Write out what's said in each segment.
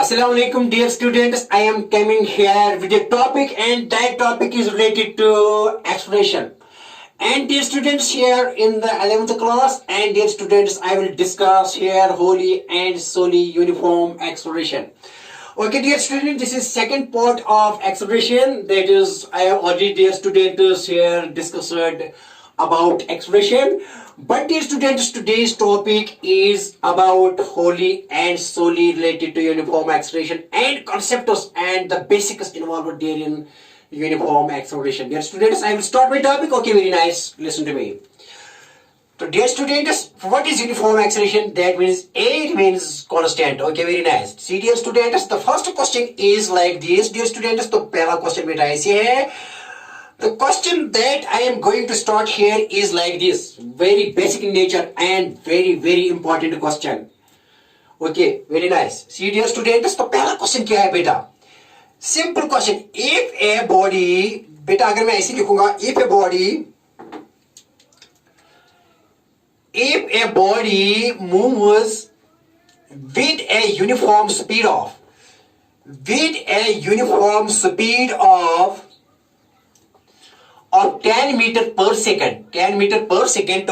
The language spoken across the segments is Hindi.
Assalamu alaikum, dear students. I am coming here with a topic, and that topic is related to exploration. And dear students, here in the 11th class, and dear students, I will discuss here wholly and solely uniform acceleration. Okay, dear students, this is second part of acceleration. That is, I have already, dear students, here discussed about acceleration. But dear students, today's topic is about wholly and solely related to uniform acceleration and concepts and the basics involved there in uniform acceleration. Dear students, I will start my topic. Okay, very nice. Listen to me. So, dear students, what is uniform acceleration? That means A means constant. Okay, very nice. See, dear students, the first question is like this. Dear students, तो पहला question बेटा ऐसे है. The question that I am going to start here is like this. Very basic in nature and very important question. Okay, very nice. See, dear students, तो पहला question क्या है बेटा? Simple question. If a body, बेटा अगर मैं ऐसे लिखूंगा, if a body moves with a uniform speed of 10 meter per second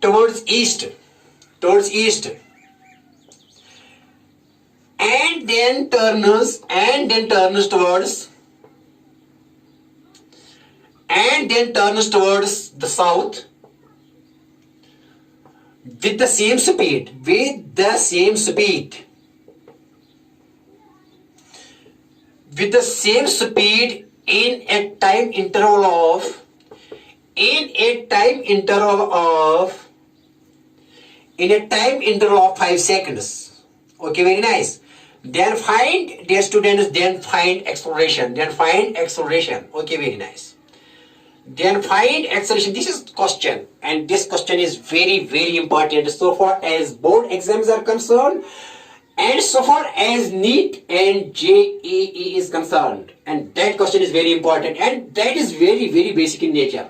towards east, and then turns towards the south with the same speed in a time interval of 5 seconds. Okay, very nice. Then find, dear students, acceleration. Okay, very nice. Then find acceleration. This is question, and this question is very important so far as board exams are concerned, and so far as NEET and JEE is concerned. And that question is very important, and that is very basic in nature.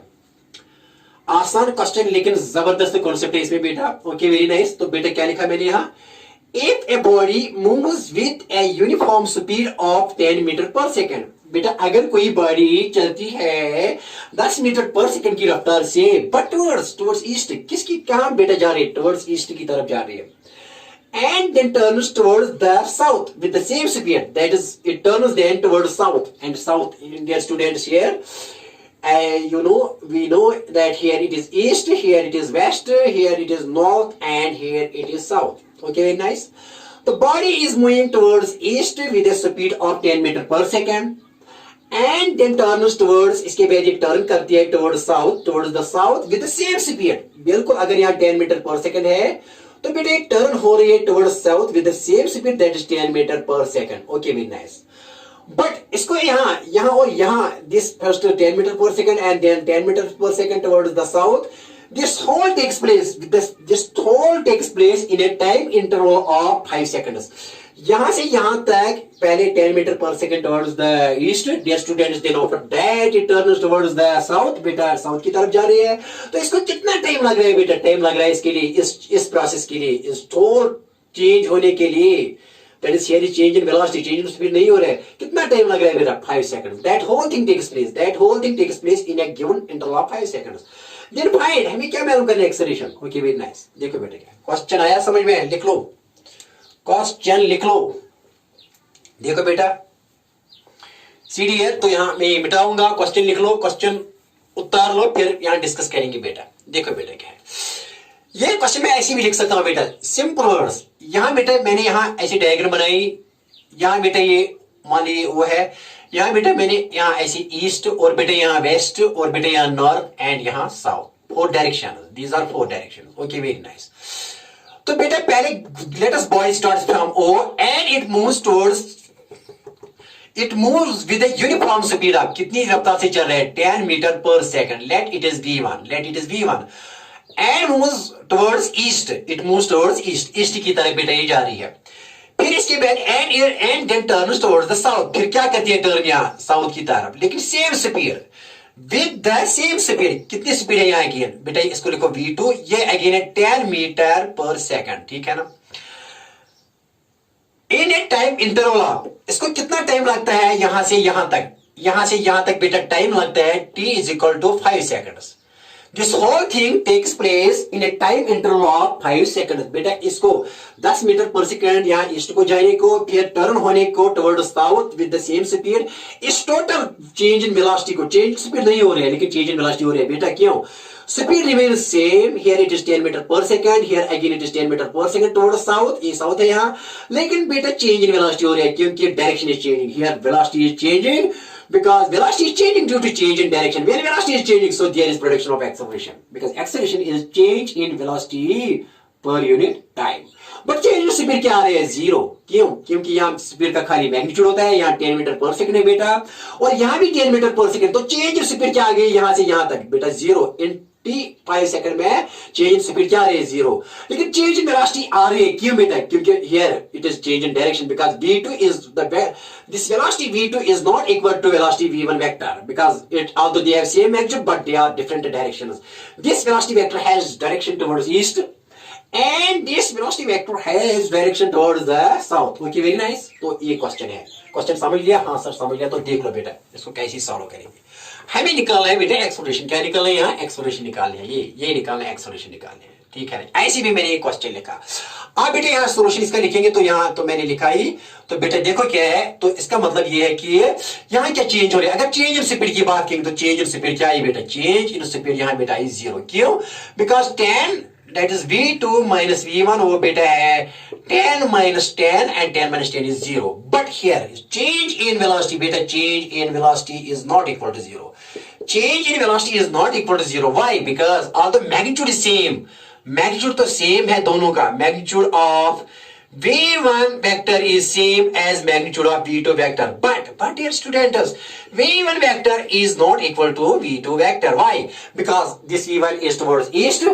आसान क्वेश्चन लेकिन जबरदस्त कॉन्सेप्ट है इसमें बेटा. Okay, very nice. तो बेटा क्या लिखा मैंने यहाँ? If a body moves with a uniform speed of 10 metre पर सेकेंड. बेटा अगर कोई बॉडी चलती है 10 मीटर पर सेकेंड की रफ्तार से, बट टुवर्ड्स ईस्ट, किसकी कहां बेटा जा रही है? टुवर्ड्स ईस्ट की तरफ जा रही है. And then turns towards the south with the same speed. That is, it turns then towards south. And south, dear students, here, we know that here it is east, here it is west, here it is north, and here it is south. Okay, very nice. The body is moving towards east with a speed of 10 meter per second. And then turns towards, इसके बाद ये turn करती है towards the south with the same speed. बिल्कुल अगर यहाँ 10 मीटर पर सेकेंड है, तो बेटा एक टर्न हो रही है towards south with the same speed, that is 10 meter per second. Okay, very nice. But इसको यहाँ और यहाँ, this first 10 meter per second and then 10 meter per second towards the south. This whole takes place in a time interval of 5 seconds. यहाँ से यहाँ तक पहले 10 meter per second towards the east. Dear students, then after that it turns towards the south. बेटा साउथ की तरफ जा रही है. तो इसको कितना टाइम लग रहा है बेटा? टाइम लग रहा है इसके लिए, इस प्रोसेस के लिए, इस थोर चेंज होने के लिए. That is, here is change in velocity, change in speed नहीं हो रहा है. कितना टाइम लग रहा है बेटा? 5 seconds. That whole thing takes place in a given interval of 5 seconds. Then find, हमें क्या मालूम करना है? एक्सेलरेशन. Okay, very nice. देखो बेटा क्या क्वेश्चन आया समझ में? लिख लो क्वेश्चन, लिख लो. देखो बेटा, सीडी है तो यहां मैं मिटाऊंगा. क्वेश्चन लिख लो, क्वेश्चन उतार लो, फिर यहां डिस्कस करेंगे बेटा. देखो बेटा क्या है ये क्वेश्चन. मैं ऐसे भी लिख सकता हूं बेटा, सिंपल वर्ड्स. यहां बेटा मैंने यहां ऐसी डायग्राम बनाई. यहां बेटा ये मान लीजिए वो है. यहां बेटा मैंने यहां ऐसी ईस्ट, और बेटा यहां वेस्ट, और बेटा यहां नॉर्थ, एंड यहां south. 4 direction. These are 4 direction. Okay, very nice. तो बेटा पहले let us body starts from O and it moves with a uniform speed of, कितनी रफ्तार से चल रहा है? 10 मीटर पर second. Let it is V1 and moves towards east. It moves towards east की तरफ बेटा ये जा रही है. फिर इसके बाद and then turns towards the south. फिर क्या करती है? टर्न यहाँ साउथ की तरफ, लेकिन same speed. with the same speed. कितनी स्पीड है यहाँ अगेन बेटा? इसको लिखो v2. ये अगेन है 10 मीटर पर सेकंड. ठीक है ना? इन ए टाइम इंटरवल ऑफ, इसको कितना टाइम लगता है यहां से यहां तक, यहां से यहां तक बेटा टाइम लगता है t is equal to 5 seconds. This whole thing takes place in a time interval of 5 seconds. बेटा इसको 10 मीटर पर सेकंड यहाँ ईस्ट को जाने को, फिर टर्न होने को toward south with the same speed, इस टोटल चेंज इन वेलोसिटी को, चेंज स्पीड नहीं हो रही है लेकिन चेंज इन वेलोसिटी हो रही है। बेटा क्यों? Speed remains same. Here it is 10 meter per second. Here again it is 10 meter per second toward south. ये south है यहाँ, लेकिन बेटा change in velocity हो रहा है क्योंकि direction is changing. Here velocity is changing because velocity is changing due to change in direction. When velocity is changing, so there is production of acceleration because acceleration is change in velocity per unit time. But change speed क्या आ रही है? जीरो। क्यों? क्योंकि यहाँ स्पीड का खाली मैग्नीट्यूड होता है, यहाँ 10 मीटर पर सेकंड है बेटा, और यहाँ भी 10 मीटर पर सेकंड, तो चेंज स्पीड क्या आ गई यहां से यहां तक बेटा? जीरो। इन t 5 सेकंड में चेंज स्पीड क्या आ रही है? जीरो। लेकिन चेंज इन वेलोसिटी आ रही है क्यों बेटा? क्योंकि here it is change in direction because v2 is this velocity v2 is not equal to velocity v1 vector because although they have same magnitude but they are different directions. This velocity vector has direction towards east and this velocity vector has direction towards the south. Okay, very nice. तो ये क्वेश्चन है, क्वेश्चन समझ लिया? हाँ सर समझ लिया। तो देख लो बेटा इसको कैसे सॉल्व करेंगे। हमें निकालना है बेटा एक्सप्रेशन। क्या निकालना है यहाँ? एक्सप्रेशन निकालना है, ये निकालना है, एक्सप्रेशन निकालना है, ठीक है। ऐसे भी मैंने एक क्वेश्चन लिखा। अब बेटा यहाँ सोल्यूशन इसका लिखेंगे, तो यहाँ तो मैंने लिखा ही, तो बेटा देखो क्या है, तो इसका मतलब ये है कि यहाँ क्या चेंज हो रहा है। अगर चेंज इन स्पीड की बात करेंगे तो चेंज इन स्पीड क्या है बेटा? चेंज इन स्पीड यहाँ बेटा इज जीरो। क्यों? Because 10 that is v2 minus v1 वो बेटा है 10 minus 10 and 10 minus 10 is 0. But here change in velocity बेटा, change in velocity is not equal to 0. Change in velocity is not equal to 0. Why? Because although magnitude is same, magnitude तो same है दोनों का, magnitude of v1 vector is same as magnitude of v2 vector. But dear students, v1 vector is not equal to v2 vector. Why? Because this v1 is towards east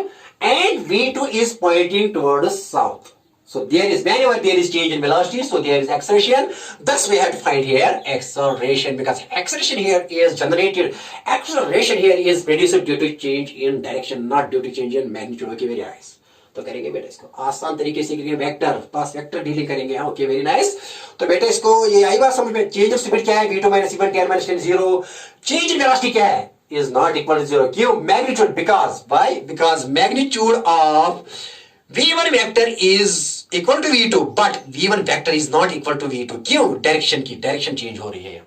and v2 is pointing towards south. So there is, whenever there is change in velocity, so there is acceleration. Thus we have to find here acceleration because acceleration here is generated. Acceleration here is produced due to change in direction, not due to change in magnitude. Okay, very nice. तो करेंगे बेटा इसको आसान तरीके से, क्योंकि वेक्टर पास वेक्टर डीलिंग करेंगे। Okay, very nice. तो बेटा इसको ये आई बात समझ में। चेंज ऑफ स्पीड क्या है? v2 minus v1 10 minus 10 0। Change in velocity क्या है? is not equal to 0. क्यों? magnitude. Because why? Because magnitude of v1 vector is equal to v2 but v1 vector is not equal to v2. क्यों? डायरेक्शन की, डायरेक्शन चेंज हो रही है।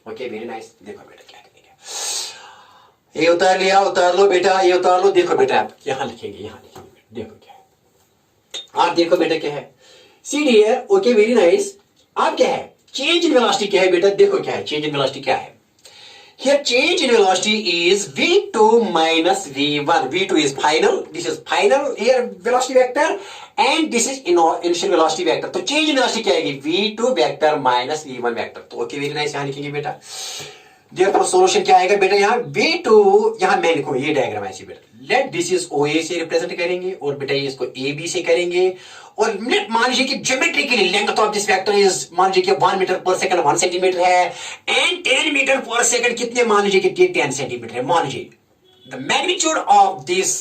Okay, very nice. देखो बेटा क्या करेंगे, ये उतार लिया, उतार लो बेटा, ये उतार लो। देखो बेटा आप यहाँ लिखेंगे, यहाँ लिखेंगे। देखो क्या है, आप देखो बेटा क्या है, सी डी है। Okay, very nice. आप क्या है? चेंज इन वेलोसिटी क्या है बेटा? देखो क्या है चेंज इन वेलोसिटी क्या है। Here change in velocity is v2 minus v1. v2 is final. This is final here velocity vector and this is initial velocity vector. तो change in velocity क्या आएगी? v2 vector minus v1 vector. तो okay, very nice। यहाँ लिखेंगे बेटा। Therefore solution क्या आएगा बेटा? यहाँ v2, यहाँ मैं लिखूँ ये डायग्राम ऐसे बेटा। Let this is OA से रिप्रेजेंट करेंगे और बेटा ये इसको AB से करेंगे। और मान लीजिए कि geometrically length of this vector is, मान लीजिए कि 1 मीटर पर सेकंड 1 सेंटीमीटर है एंड 10 मीटर पर सेकंड कितने, मान लीजिए कि 10 सेंटीमीटर है। मान लीजिए the magnitude of this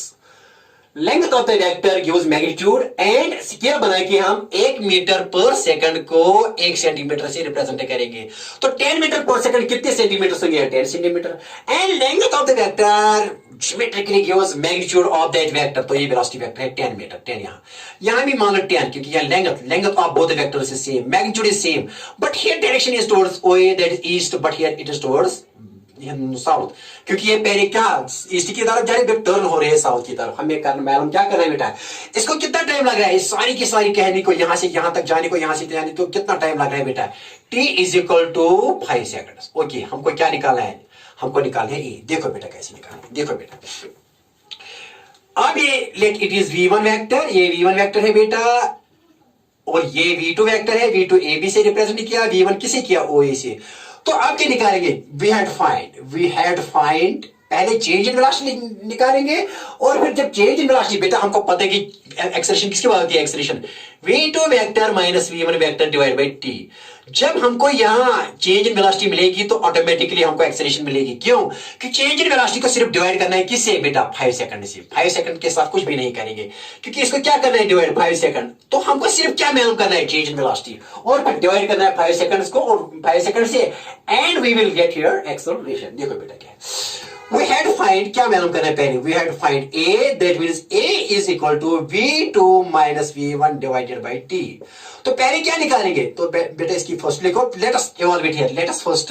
length of the vector gives magnitude and scale बना के हम 1 मीटर पर सेकंड को 1 सेंटीमीटर से रिप्रेजेंट करेंगे। तो 10 मीटर पर सेकंड कितने सेंटीमीटर होंगे? 10 centimetre. And length of the vector geometrically gives magnitude of that vector. तो ये वेलोसिटी वेक्टर है 10 मीटर, 10 यहां भी मान लो 10 क्योंकि यहाँ length of both vectors is same, magnitude is same, but here direction is towards OA that is east, but here it is towards south. क्योंकि ये पहले क्या ईस्ट की तरफ जाए, फिर टर्न हो रहे हैं साउथ की तरफ। हमें करना मालूम क्या करना है बेटा, इसको कितना टाइम लग रहा है इस सारी की सारी कहने को, यहां से यहां तक जाने को, यहां से जाने को कितना टाइम लग रहा है बेटा? t is equal to 5 seconds. Okay, हमको क्या निकालना है? हमको निकालना है e। देखो बेटा कैसे निकालना है, देखो बेटा। अब ये let it is v1 vector, ये v1 वेक्टर है बेटा और ये v2 वेक्टर है। v2 ab से रिप्रेजेंट किया, v1 किसे किया? oa से। तो आप क्या निकालेंगे? वी हैड फाइंड पहले चेंज इन वेलोसिटी निकालेंगे और फिर जब चेंज इन वेलोसिटी, बेटा हमको पता है कि एक्सेलरेशन किसके बाद होती है? Acceleration v2 vector minus v1 vector divide by t। जब हमको यहाँ चेंज इन वेलोसिटी मिलेगी तो ऑटोमेटिकली हमको एक्सेलरेशन मिलेगी। क्यों? कि चेंज इन वेलोसिटी को सिर्फ डिवाइड करना है किससे बेटा? 5 सेकंड से। 5 सेकंड के साथ कुछ भी नहीं करेंगे, क्योंकि इसको क्या करना है डिवाइड 5 सेकंड। तो हमको सिर्फ क्या मालूम करना है? चेंज इन वेलोसिटी, और फिर डिवाइड करना है 5 सेकंड्स को और 5 सेकंड से, and we will get here acceleration. देखो बेटा क्या है, we had to find, क्या मालूम करना है पहले? we had to find a, that means a is equal to v2 minus v1 divided by t। तो पहले क्या निकालेंगे? तो बेटा इसकी फर्स्ट लिखो, let us evaluate here, let us first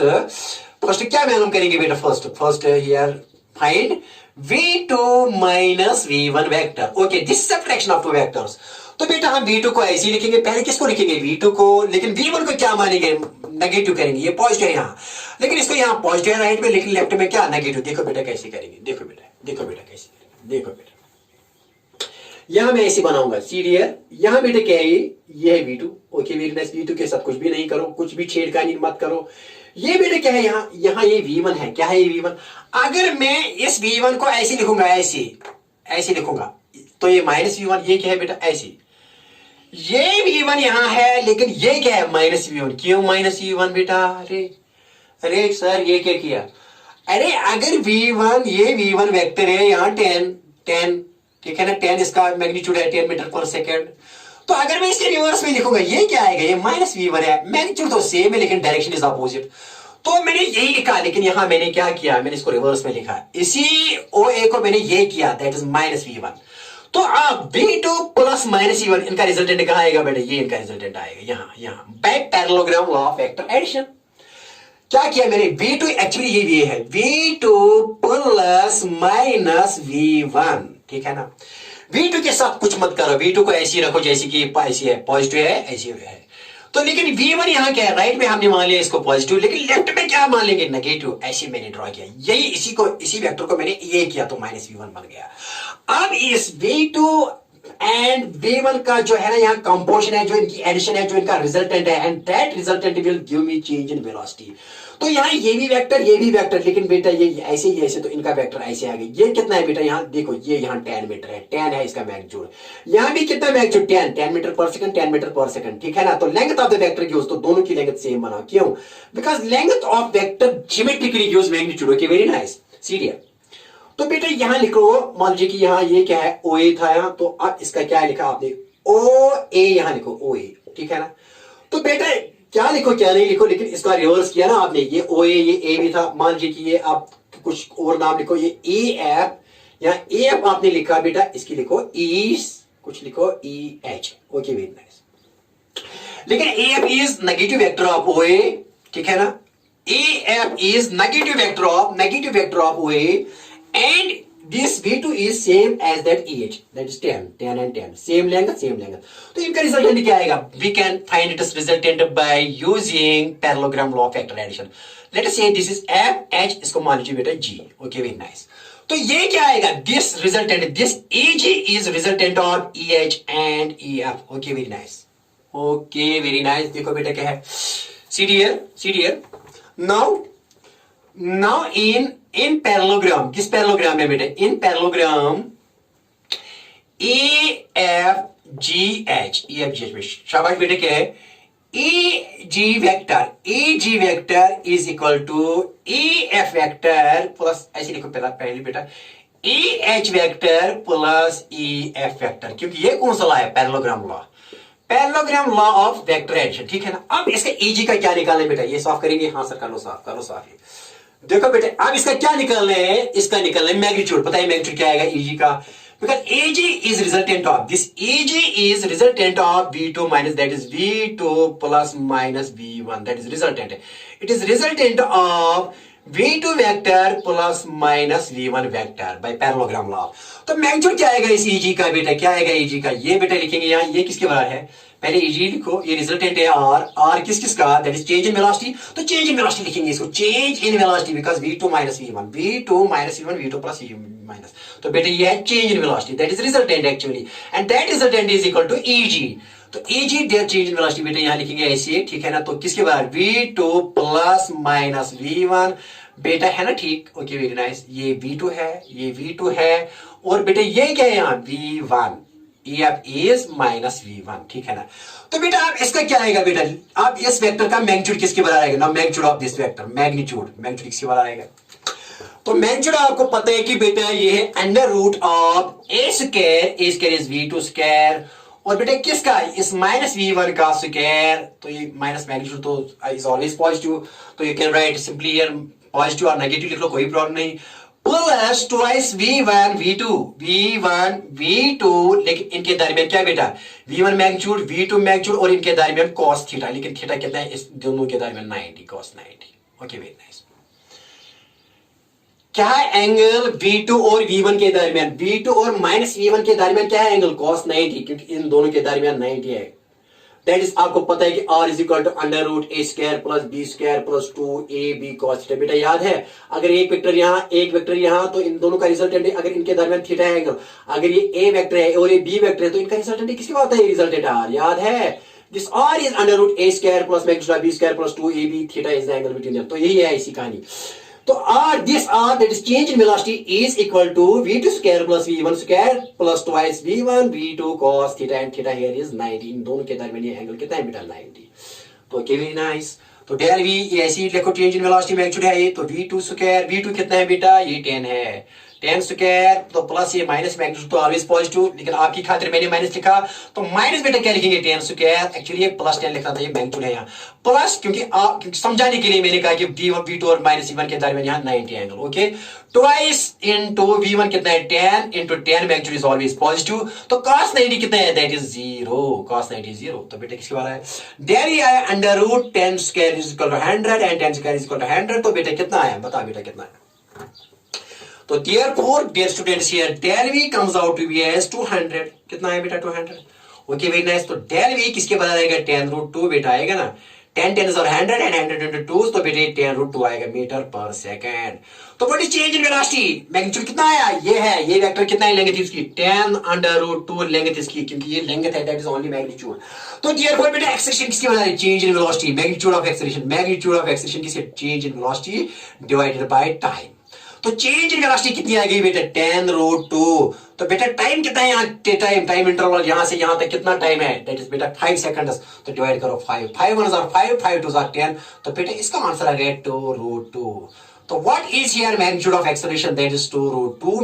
क्या मालूम करेंगे बेटा? first here find v2 minus v1 vector। okay, this is subtraction of two vectors। तो बेटा हम v2 को ऐसे ही लिखेंगे, पहले किसको लिखेंगे? v2 को, लेकिन v1 को क्या मानेंगे? नेगेटिव करेंगे, ये पॉजिटिव है यहाँ, लेकिन इसको यहाँ पॉजिटिव है राइट में, लेकिन लेफ्ट में क्या? नेगेटिव। देखो बेटा कैसे करेंगे, देखो बेटा कैसे करेंगे, देखो बेटा यहां मैं ऐसे बनाऊंगा सीरियल। यहां बेटा क्या है? ये है v2। Okay very nice. v2 के साथ कुछ भी नहीं करो, कुछ भी छेड़खानी मत करो। ये बेटा क्या है? यहाँ ये v1 है। क्या है ये v1? अगर मैं इस v1 को ऐसे लिखूंगा, ऐसे लिखूंगा, तो ये माइनस v1, ये क्या है बेटा? ऐसे ये v1 यहां है, लेकिन ये क्या है? Minus v1। क्यों माइनस v1 बेटा? अरे सर ये क्या किया? अरे अगर v1, ये v1 वेक्टर है यहाँ 10, ठीक है ना? 10 इसका मैग्नीट्यूड है 10 मीटर पर सेकेंड। तो अगर मैं इसके रिवर्स में लिखूंगा, ये क्या आएगा? ये माइनस v1 है। मैग्नीट्यूड तो सेम है, लेकिन डायरेक्शन इज अपोजिट। तो मैंने यही लिखा, लेकिन यहां मैंने क्या किया? मैंने इसको रिवर्स में लिखा। इसी OA को मैंने ये किया, दैट इज माइनस v1। तो अब v2 प्लस माइनस v1, इनका रिजल्टेंट कहां आएगा बेटा? ये इनका रिजल्टेंट आएगा यहाँ by parallelogram law of vector addition. क्या किया मैंने? v2 एक्चुअली ये है v2 प्लस माइनस v1, ठीक है ना? v2 के साथ कुछ मत करो, v2 को ऐसी रखो जैसे कि ऐसी है, पॉजिटिव है, ऐसी है। तो लेकिन v1 यहाँ क्या है? राइट में हमने मान लिया इसको पॉजिटिव, लेकिन लेफ्ट में क्या मान लेंगे? नेगेटिव। ऐसे मैंने ड्रॉ किया, यही इसी वेक्टर को मैंने ये किया, तो माइनस v1 बन गया। अब इस v2 एंड v1 का जो है ना यहाँ कंपोजिशन है, जो इनकी एडिशन है, जो इनका रिजल्टेंट है, and that resultant will give me change in velocity. तो यहाँ ये भी वेक्टर, लेकिन बेटा ये ऐसे, तो इनका वेक्टर ऐसे आ गया। ये कितना है बेटा? यहाँ देखो, ये यहाँ 10 मीटर है, 10 है इसका मैग्नीट्यूड। यहाँ भी कितना मैग्नीट्यूड? 10 मीटर पर सेकंड, 10 मीटर पर सेकंड, ठीक है ना? तो length of the vector gives, तो दोनों की लेंथ सेम बना। क्यों? Because length of vector geometrically gives magnitude. Okay very nice. Serial. तो बेटा यहां लिखो, मान लीजिए कि यहाँ ये क्या है? OA था यहाँ, तो अब इसका क्या लिखा आपने? OA यहां लिखो, OA, ठीक है ना? तो बेटा क्या लिखो क्या नहीं लिखो, लेकिन इसका रिवर्स किया ना आपने। ये OA, ये A भी था, मान लीजिए कि ये आप कुछ और नाम लिखो, ये AF, यहाँ AF आपने लिखा बेटा, इसकी लिखो कुछ लिखो EH। Okay very nice. लेकिन AF is negative vector of OA, ठीक है ना? AF is negative vector of OA, and this v2 is same as that EH, that is 10 and 10, same length। तो इनका रिजल्टेंट क्या आएगा? We can find its resultant by using parallelogram law of vector addition। Let us say this is F, H, इसको मान लीजिए बेटा G। Okay, very nice। तो ये क्या आएगा? This EG is resultant of EH and EF। Okay, very nice। Okay, very nice। देखो बेटा क्या है? CDL। Now in parallelogram, किस पैरेललोग्राम में बेटे? इन पैरेललोग्राम EFGH में शाबाश बेटे क्या है? EG vector is equal to EF vector plus, ऐसे लिखो पहले बेटा, EH vector plus EF vector, क्योंकि ये कौन सा लॉ है? Parallelogram law of vector addition, ठीक है ना? अब इसका EG का क्या निकालना है बेटा? ये सॉल्व करेंगे। हाँ सर, कर लो साफ। देखो बेटे, अब इसका क्या निकालना है? इसका निकालना है मैग्नीट्यूड। पता है मैग्नीट्यूड क्या आएगा EG का? Because EG is resultant of this, EG is resultant of V2 minus, that is V2 plus minus V1, that is resultant। It is resultant of V2 vector plus minus V1 vector by parallelogram law। तो मैग्नीट्यूड क्या आएगा इस EG का बेटा? क्या आएगा EG का? ये बेटा लिखेंगे यहाँ, ये किसके बराबर है? पहले EG लिखो, ये रिजल्टेंट है R किसका? That is change in velocity. तो चेंज इन वेलोसिटी लिखेंगे इसको, change in velocity, because V2 minus V1, V2 plus V minus। तो बेटा ये है change in velocity, that is resultant actually, and that resultant is equal to EG। तो EG that change in velocity बेटा यहाँ लिखेंगे ऐसे, ठीक है ना? तो किसके बराबर? V2 प्लस माइनस V1 बेटा, है ना? ठीक। Okay very nice. ये V2 है, ये V2 है, और बेटा ये क्या है यहाँ? V1। EF is minus V1, ठीक है ना। तो बेटा आप इसका क्या आएगा बेटा, आप इस वेक्टर का मैग्नीट्यूड किसके बराबर आएगा ना, magnitude of this vector, magnitude किसके बराबर आएगा। तो मैग्नीट्यूड आपको पता है कि बेटा ये है under root of A square is V2 square, और बेटा किसका, इस माइनस V1 का स्क्वायर, तो ये माइनस मैग्नीट्यूड तो इज ऑलवेज पॉजिटिव, तो you can write simply here positive और नेगेटिव लिख लो, कोई प्रॉब्लम नहीं, प्लस ट्वाइस V1 V2, लेकिन इनके दरमियान क्या बेटा, V1 मैग्नीट्यूड V2 मैग्नीट्यूड और इनके दरमियान cos थीटा, लेकिन थीटा कितना है इस दोनों के दरमियान 90 cos 90। Okay very nice. क्या है एंगल V2 और V1 के दरमियान, V2 और माइनस V1 के दरमियान क्या है एंगल cos 90, क्योंकि इन दोनों के दरमियान 90 है। दैट इज आपको पता है कि R is equal to under root A square plus B square plus 2ab cos theta. बेटा याद है, अगर एक वेक्टर यहाँ तो इन दोनों का रिजल्टेंट है, अगर इनके दरमियान थीटा है एंगल, अगर ये ए वेक्टर है और ये बी वेक्टर है तो इनका रिजल्टेंट किसके पास होता है, रिजल्टेंट R, याद है। This R is under root a square plus magnitude of b square plus 2ab, theta is the angle between them। तो यही है इसी कहानी। तो this R that is change in velocity is equal to V2 square plus V1 square plus twice V1 V2 cos theta, and theta here is 90। इन दोनों के दरमियान ये एंगल कितना है बेटा 90। तो वेरी नाइस। तो डेल V ये ऐसी लिखो, चेंज इन वेलोसिटी मैग्नीट्यूड है ये, तो V2 स्क्वायर, V2 कितना है बेटा, ये 10 है, 10 स्क्वायर, तो प्लस ये माइनस मैग्नीट्यूड तो ऑलवेज पॉजिटिव, लेकिन आपकी खातिर मैंने माइनस लिखा, तो माइनस बेटा क्या लिखेंगे 10 स्क्वायर, एक्चुअली ये प्लस 10 लिखना था, ये मैग्नीट्यूड है यहाँ प्लस, क्योंकि समझाने के लिए मैंने कहा कि V2 और माइनस V1 के दरमियान यहाँ 90 angle. Okay, twice into V1 कितना है 10 into 10, magnitude is always positive, तो cos 90 कितना है, दैट इज 0, cos 90 0। तो बेटा किसके बारे है, देयर ही आया under root 10 square is equal to 100 and 10 square is equal to 100, तो बेटा कितना आया, बता बेटा कितना है। तो therefore dear students here del v comes out to be as 200, कितना है बेटा 200। Okay very nice. तो del v किसके बराबर आएगा, 10 रूट 2 बेटा आएगा ना, 10 10 is 100 and 100 into 2, तो बेटा 10 रूट 2 आएगा मीटर पर सेकंड। तो what is change in velocity, magnitude कितना आया, ये है, ये वेक्टर कितना है, लेंथ इसकी 10 अंडर रूट 2 लेंथ इसकी, क्योंकि ये लेंथ है, दैट इज ओनली मैग्नीट्यूड। तो therefore बेटा एक्सेलरेशन किसके बराबर है, change in velocity, magnitude of acceleration किसके, change in velocity divided by time. तो चेंज इन वेलोसिटी कितनी आ गई बेटा 10 रूट 2, तो बेटा टाइम कितना है यहाँ, टाइम इंटरवल यहाँ से यहाँ तक कितना टाइम है, दैट इज बेटा 5 सेकंड्स, तो डिवाइड करो 5, 5 1 are 5, 5 2 are 10, तो बेटा इसका आंसर आ गया 2 रूट 2। तो what is here magnitude of acceleration, that is 2 root 2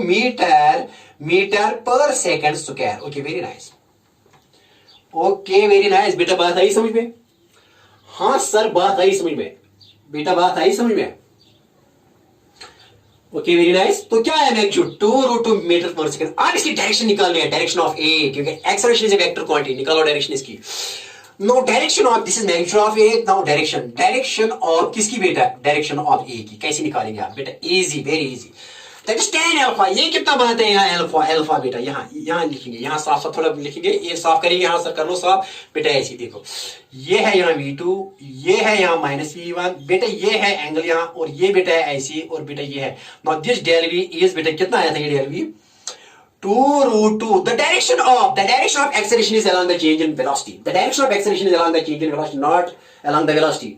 metre पर second square. Okay very nice, okay very nice. बेटा बात आई समझ में, हाँ सर बात आई समझ में, बेटा बात आई समझ में। Okay very nice. तो क्या है मैग्नीट्यूड 2 रूट 2 मीटर पर सेकंड। अब इसकी डायरेक्शन निकालनी है, डायरेक्शन ऑफ ए, क्योंकि acceleration is a vector quantity, निकालो डायरेक्शन इसकी। No direction of, this is magnitude of A, now direction of किसकी बेटा, डायरेक्शन ऑफ ए की कैसे निकालेंगे आप बेटा, easy very easy, that is tan alpha. ये कितना बनाते हैं यहाँ अल्फा बेटा, यहाँ लिखेंगे, यहाँ साफ साफ थोड़ा लिखेंगे, ये साफ करेंगे, यहाँ सर कर लो साफ बेटा, ऐसे देखो, ये है यहाँ V2, ये है यहाँ माइनस V1 बेटा, ये है एंगल यहाँ, और ये बेटा है ऐसी, और बेटा ये है, now this del V is बेटा कितना आया था ये del V 2 root 2। The direction of acceleration is along the change in velocity. The direction of acceleration is along the change in velocity, not along the velocity.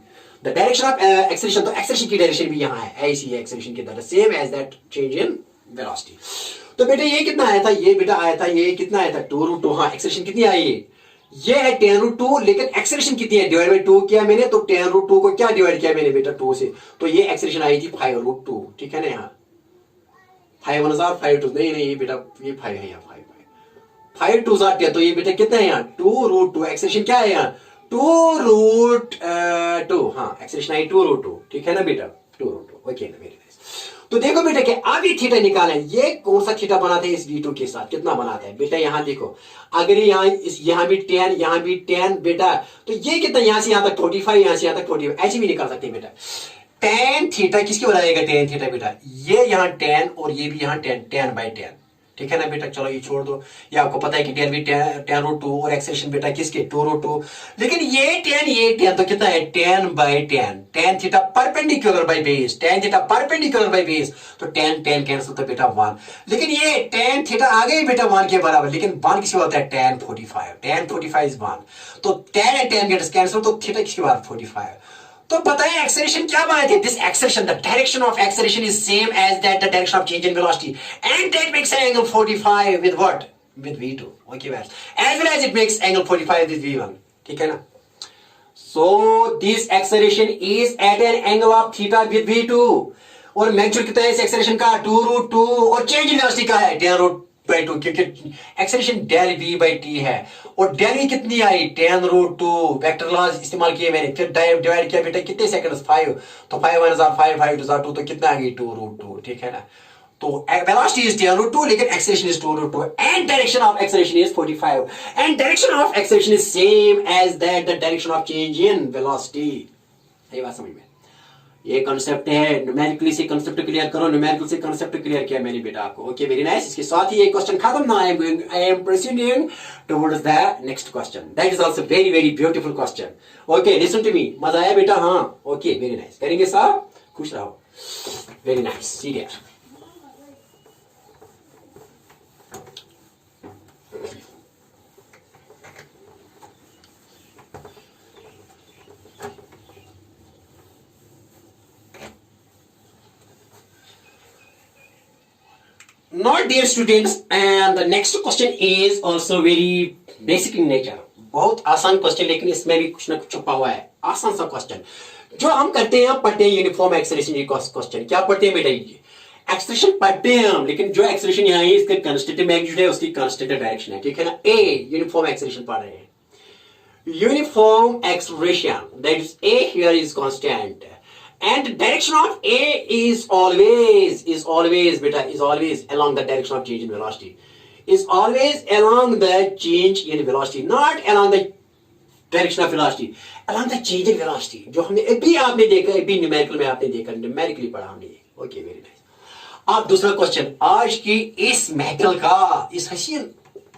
The direction of acceleration, तो acceleration की डायरेक्शन भी यहाँ है, ऐसी है acceleration की तरह, same as that change in velocity। तो बेटा ये कितना आया था, ये बेटा आया था, ये कितना आया था 2 रूट 2, हाँ एक्सेलरेशन कितनी आई है, ये है 10 रूट 2, लेकिन एक्सेलरेशन कितनी है, डिवाइड बाय 2 किया मैंने, तो 10 रूट 2 को क्या डिवाइड किया मैंने बेटा 2 से, तो ये एक्सेलरेशन आई थी 5 रूट 2, ठीक है ना, यहाँ 5 1 are 5 2, नहीं ये बेटा ये 5 है यहाँ, 5 2 are 10, तो ये बेटा कितना है यहाँ 2 रूट 2, एक्सेलरेशन क्या है यहाँ 2 रूट 2, हाँ एक्सेलरेशन आई 2 रूट 2, ठीक है ना बेटा 2 रूट 2। ओके ना, वेरी नाइस। तो देखो बेटा कि अब ये थीटा निकालें, ये कौन सा थीटा बनाते हैं इस V2 के साथ, कितना बनाते हैं बेटा, यहाँ देखो, अगर यहाँ भी 10 यहाँ भी 10 बेटा, तो ये कितना यहाँ से यहाँ तक 45, यहाँ से यहाँ तक 45, ऐसे भी निकाल सकते हैं बेटा। tan थीटा किसके बराबर आएगा, tan थीटा बेटा, ये यहाँ 10 और ये भी यहाँ 10 बाई 10, ठीक है ना बेटा। चलो ये छोड़ दो, ये आपको पता है कि डेल भी 10 रूट 2 और एक्सेलरेशन बेटा किसके 2 रूट 2, लेकिन ये 10 तो कितना है 10 by 10, tan theta perpendicular by base, tan theta perpendicular by base, तो 10 कैंसिल, तो बेटा 1, लेकिन ये tan थीटा आ गई बेटा 1 के बराबर, लेकिन 1 किसके होता है tan 45 इज 1, तो tan and tan gets cancel, तो थीटा किसके बराबर 45। तो बताएं एक्सेलरेशन क्या बनाए थे, this acceleration, the direction of acceleration is same as that the direction of change in velocity, and that makes an angle 45 with what, with V2. Okay, guys. As well as it makes angle 45 with V1. ठीक है ना? So this acceleration is at an angle of theta with V2. और मैग्नीट्यूड कितना है इस एक्सेलरेशन का 2√2 और चेंज इन वेलोसिटी का है tan√2 क्योंकि acceleration del v by t है और डेल v कितनी आई tan√2 वेक्टर लॉज इस्तेमाल किए मैंने फिर डिवाइड किया बेटा कितने सेकंड्स 5 तो 5 1 5 5 2 2 तो कितना आ गई 2√2 ठीक है ना तो velocity is tan√2 लेकिन acceleration is 2√2 and direction of acceleration is 45 and direction of acceleration is same as that the direction of change in velocity ये बात समझ में ये कॉन्सेप्ट है न्यूमेरिकली से कॉन्सेप्ट क्लियर करो न्यूमेरिकल से कॉन्सेप्ट क्लियर किया मैंने बेटा आपको ओके वेरी नाइस इसके साथ ही ये क्वेश्चन खत्म ना I am proceeding towards the next question that is also very very beautiful question okay listen to me मजा आया बेटा हाँ ओके वेरी नाइस करेंगे साहब खुश रहो very nice see there Not dear students and the next question is also very basic in nature बहुत आसान क्वेश्चन लेकिन इसमें भी कुछ ना कुछ छुपा हुआ है आसान सा क्वेश्चन जो हम करते हैं पढ़ते हैं यूनिफॉर्म एक्सेलरेशन ये क्वेश्चन क्या पढ़ते हैं बेटा ये एक्सेलरेशन पढ़ते हैं हम लेकिन जो एक्सेलरेशन यहाँ है इसका कंस्टेंट मैग्नीट्यूड है उसकी कंस्टेंट डायरेक्शन है ठीक है ना ए यूनिफॉर्म एक्सेलरेशन पढ़ रहे हैं uniform acceleration that is a here is constant and direction of A is always beta is always along the direction of change in velocity is always along the change in velocity not along the direction of velocity along the change in velocity जो हमने अभी आपने देखा अभी न्यूमेरिकल में आपने देखा न्यूमेरिकली पढ़ा हमने ओके वेरी नाइस अब दूसरा क्वेश्चन आज की इस महफिल का इस हसीन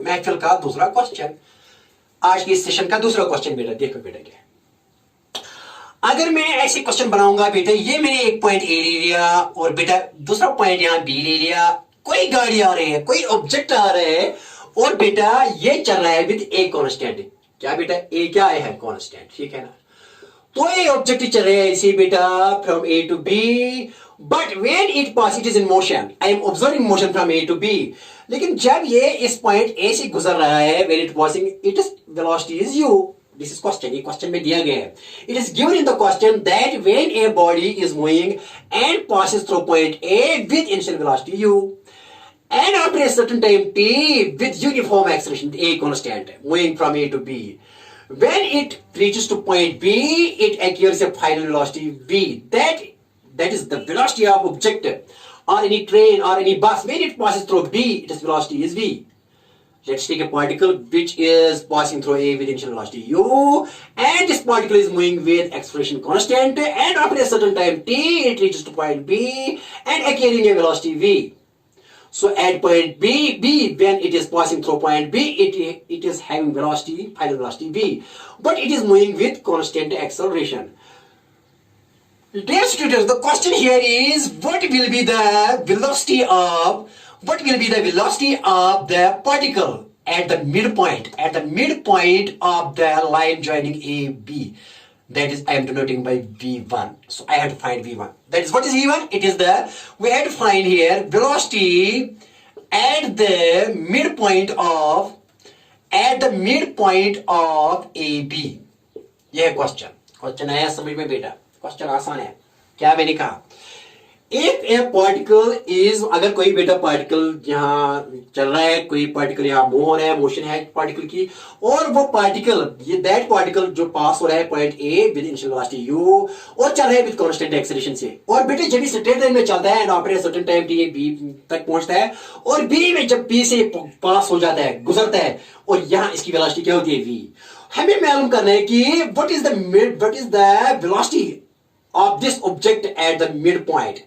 महफिल का दूसरा क्वेश्चन आज की इस सेशन का दूसरा क्वेश्चन बेटा देखो बेटा क्या अगर मैं ऐसे क्वेश्चन बनाऊंगा बेटा ये मैंने एक पॉइंट ए ले लिया और बेटा दूसरा पॉइंट यहाँ बी ले लिया कोई गाड़ी आ रही है कोई ऑब्जेक्ट आ रहा है और बेटा ये चल रहा है विद ए कांस्टेंट क्या बेटा ए क्या है कांस्टेंट ठीक है ना तो ये ऑब्जेक्ट चल रहा है इसी बेटा from A to B but when it pass it is in motion I am observing motion from A to B लेकिन जब ये इस पॉइंट ए से गुजर रहा है when it passing it is velocity is you This is question. ये क्वेश्चन में दिया गया है. It is given in the question that when a body is moving and passes through point A with initial velocity u, and after a certain time t with uniform acceleration a constant, moving from A to B, when it reaches to point B, it acquires a final velocity v. That is the velocity of object or any train or any bus. When it passes through B, its velocity is v. Let's take a particle which is passing through A with initial velocity u, and this particle is moving with acceleration constant, and after a certain time t, it reaches to point B and acquiring a velocity v. So at point B, when it is passing through point B, it is having velocity, final velocity v, but it is moving with constant acceleration. Dear students, the question here is what will be the velocity of the particle at the midpoint of the line joining A B, that is I am denoting by v1. So I have to find v1. That is what is v1? It is we have to find here velocity at the midpoint of AB. यह क्वेश्चन आया समझ में बेटा क्वेश्चन आसान है क्या मैंने कहा इफ ए पार्टिकल इज अगर कोई बेटा पार्टिकल यहाँ चल रहा है कोई पार्टिकल यहाँ मूव हो रहा है मोशन है पार्टिकल की और वो पार्टिकल दैट पार्टिकल जो पास हो रहा है point A with initial velocity u और चल रहा है विद कांस्टेंट एक्सेलरेशन से और बेटे जब स्ट्रेट लाइन में चलता है and after a certain time t B तक पहुंचता है और बी में जब बी से पास हो जाता है गुजरता है और यहाँ इसकी वेलोसिटी क्या होती है v हमें मालूम करना है कि what is the velocity of this object at the midpoint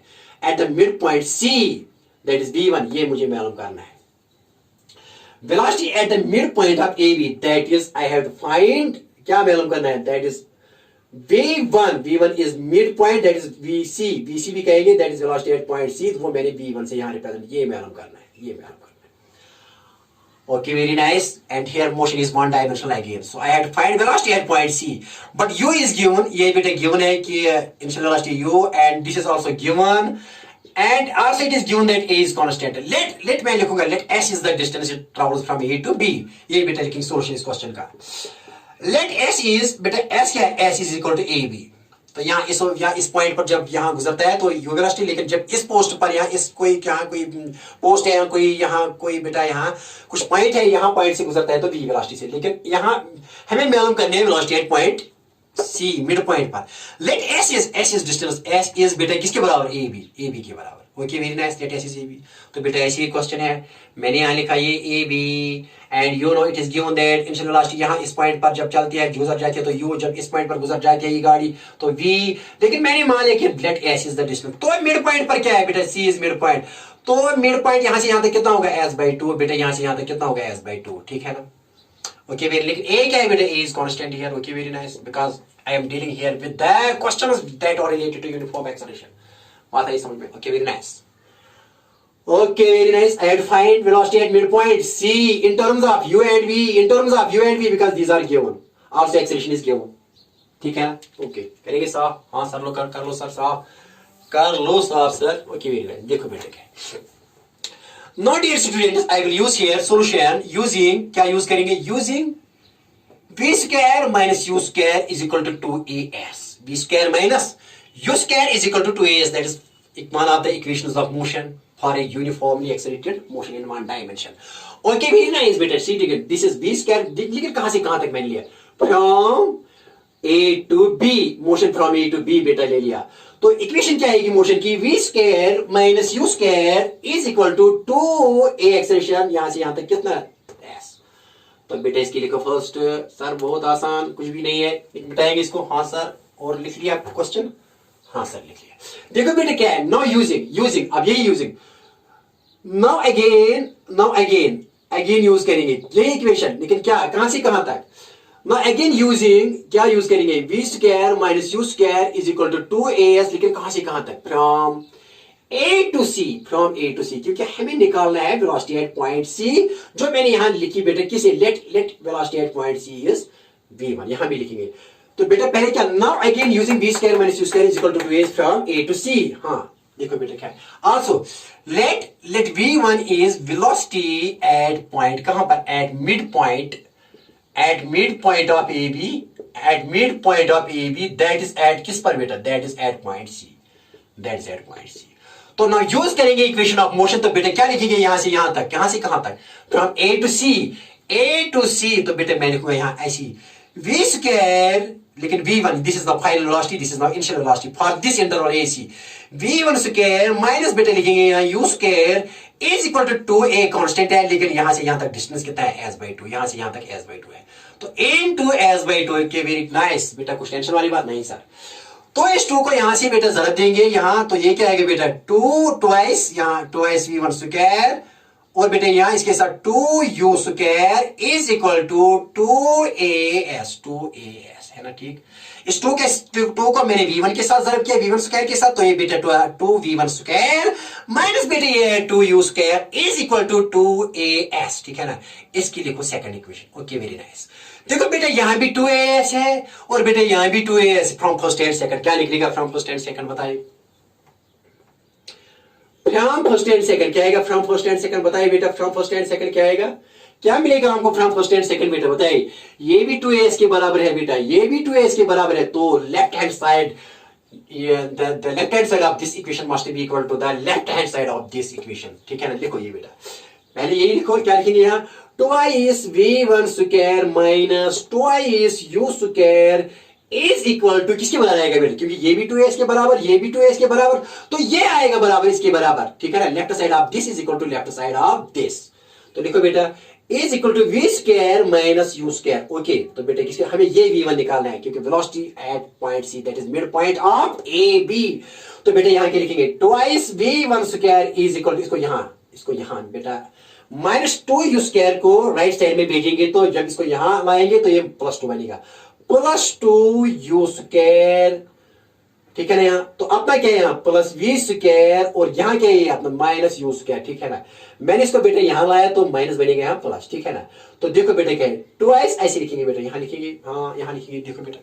C, that is V1. ये मुझे मालूम करना है velocity at the midpoint of AB, that is I have to find क्या मालूम करना है that is V1 is midpoint, that is VC भी कहेंगे that is velocity at point C, वो मैंने V1 से यहाँ रिप्रेजेंट ये मालूम करना है Okay, very nice. And here motion is one dimensional again. So I have to find velocity at point C. But u is given. ये बेटा given है कि initial velocity u, and this is also given. and also it is given that a is constant. Let मैं लिखूंगा let s is the distance it travels from a to b. ये बेटा लिखेंगे solution इस क्वेश्चन का. Let s is बेटा s क्या है? s is equal to ab. तो यहाँ इस पॉइंट पर जब यहाँ गुजरता है तो वेलोसिटी, लेकिन जब इस पोस्ट पर यहाँ इस कोई यहाँ कोई पोस्ट है, कोई यहाँ कोई बेटा यहाँ कुछ पॉइंट है, यहाँ पॉइंट से गुजरता है तो v वेलोसिटी से, लेकिन यहाँ हमें मालूम करने है velocity at point C mid point पर. Let s is distance, s is बेटा किसके बराबर? ab के बराबर. Okay very nice. Let s is ab. तो बेटा ऐसी क्वेश्चन है, मैंने यहाँ लिखा ये ab and you know it is given that initial velocity यहाँ इस पॉइंट पर जब चलती है गुजर जाती है तो u जब इस पॉइंट पर गुजर जाती है ये गाड़ी तो v, लेकिन मैंने मान लिया कि let s is the distance. तो मिड पॉइंट पर क्या है बेटा? c is mid point. तो मिड पॉइंट यहाँ से यहाँ तक कितना होगा? s/2. बेटा यहाँ से यहाँ तक कितना होगा? s/2. ठीक है ना? Okay, very. लेकिन a क्या है बेटा? a is constant here. Okay, very nice. Because I am dealing here with the questions that are related to uniform acceleration. बात आई समझ में? Okay, very nice. Okay, very nice. I have to find velocity at midpoint C in terms of u and v. In terms of u and v because these are given. Also acceleration is given. ठीक है? Okay. करेंगे साफ? हाँ सर लो कर लो सर साफ. कर लो साफ सर. Okay, very nice. देखो बेटा क्या. Now dear students, I will use here solution using क्या use करेंगे? Using v square minus u square is equal to 2as. v square minus u square is equal to 2as. That is one of the equations of motion for a uniformly accelerated motion in one dimension. Okay, very nice बेटा. See again. This is v square. लेकिन कहाँ से कहाँ तक मैंने लिया? From a to b. Motion from a to b बेटा ले लिया. तो इक्वेशन क्या आएगी मोशन की? v square minus u square is equal to 2a acceleration यहां से यहां तक कितना? s. तो बेटा इसके लिखो फर्स्ट. सर बहुत आसान, कुछ भी नहीं है, बताएंगे इसको. हाँ सर. और लिख लिया क्वेश्चन? हाँ सर लिख लिया. देखो बेटा क्या है? नाउ यूजिंग अब यही यूजिंग नाउ अगेन यूज करेंगे यही इक्वेशन, लेकिन क्या कहां से कहां तक? Now again using क्या यूज करेंगे? v square minus u square is equal to 2as, लेकिन कहां से कहां तक? फ्रॉम a to c, क्योंकि हमें निकालना है वेलोसिटी एट पॉइंट c, जो मैंने यहां लिखी बेटा किसे? Let velocity at point c is v1. यहां भी लिखेंगे. तो बेटा पहले क्या? Now again using v square minus u square is equal to 2as from a to c. हाँ देखो बेटा क्या है? Also let v1 is velocity at point कहां पर? At mid point. At midpoint of AB, that is at किस पर बेटा? That is at point C. तो ना यूज करेंगे इक्वेशन ऑफ मोशन. तो बेटा क्या लिखेंगे? यहां से यहां तक, कहां से कहां तक? From A to C. तो बेटा मैं लिखूंगा यहां ऐसी v स्क्वायर, लेकिन v1 this is the final velocity, this is the initial velocity for this interval AC. v1 square minus बेटा लिखेंगे यहां u square is equal to 2a constant है, लेकिन यहां से यहां तक डिस्टेंस कितना है? s/2. यहां से यहां तक s/2 है. तो into s/2 के वेरी नाइस बेटा. कुछ टेंशन वाली बात नहीं सर. तो इस 2 को यहां से बेटा जरूरत देंगे यहां, तो ये क्या आएगा बेटा? 2 ट्वाइस यहां ट्वाइस v1 स्क्वायर, और बेटा यहां इसके साथ 2u square is equal to 2as है ना? ठीक. इस 2 को मैंने v1 के साथ जरूरत किया, v1 स्क्वायर के साथ, तो ये बेटा 2v1 स्क्वायर माइनस बेटा ये 2u square is equal to 2as. ठीक है ना? इसकी लिखो second equation. Okay very nice. देखो बेटा यहां भी 2as है और बेटा यहां भी 2as. From first and second क्या निकलेगा? फ्रॉम फर्स्ट एंड सेकंड बताइए. फ्रॉम फर्स्ट एंड सेकंड क्या आएगा? फ्रॉम फर्स्ट एंड सेकंड बताइए बेटा. फ्रॉम फर्स्ट एंड सेकंड क्या आएगा? क्या मिलेगा हमको फ्रॉम फर्स्ट एंड सेकंड बेटा? बताइए. ये भी 2as के बराबर है बेटा, ये भी 2as के बराबर है. तो left hand side the left hand side of this equation must be equal to the left hand side of this equation. ठीक है ना? लिखो ये बेटा. पहले यही लिखो. क्या लिखेंगे यहाँ? Twice v1 square minus twice u square is equal to किसके बराबर आएगा बेटा? क्योंकि ये भी 2as के बराबर, ये भी 2as के बराबर, तो ये आएगा बराबर इसके बराबर. ठीक है ना? Left side of this is equal to left side of this. तो लिखो बेटा is equal to v square minus u square. Okay. तो बेटा किसके? हमें ये v1 निकालना है, क्योंकि velocity at point C that is mid point of AB. तो बेटा यहां के लिखेंगे twice v1 square is equal to इसको यहां बेटा माइनस 2u स्क्वायर को राइट साइड में भेजेंगे, तो जब इसको यहां लाएंगे तो ये +2 बनेगा. Plus 2u square. ठीक है ना? यहाँ तो अपना क्या है? यहाँ प्लस v स्क्वायर, और यहाँ क्या है? अपना माइनस u स्क्वायर. ठीक है ना? मैंने इसको बेटा यहाँ लाया तो माइनस बनेगा यहाँ प्लस. ठीक है ना? तो देखो बेटा क्या है? ट्वाइस ऐसे लिखेंगे बेटा. यहाँ लिखेंगे. हाँ यहाँ लिखेंगे. देखो बेटा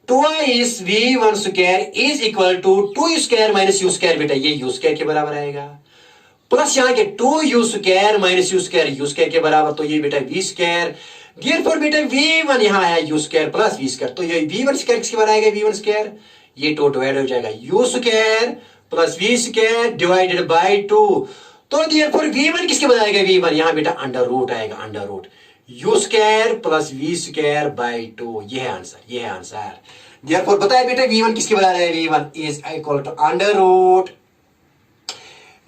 twice v1 square is equal to 2u² minus u², बेटा ये u² के बराबर आएगा, प्लस यहाँ के 2u² माइनस u² के बराबर, तो ये बेटा v²। देयरफॉर बेटा v1 यहाँ है u² प्लस v², तो ये v1² किसके बराबर आएगा, v1², ये तो डिवाइड हो जाएगा u² plus v² divided by 2, तो देयरफॉर v1 किसके बराबर आएगा, v1 यहाँ बेटा अंडर रूट आएगा, under root u² plus v² by 2, ये है आंसर, ये है आंसर। देयरफॉर बताया बेटा v1 किसके बराबर है, v1 is equal to under root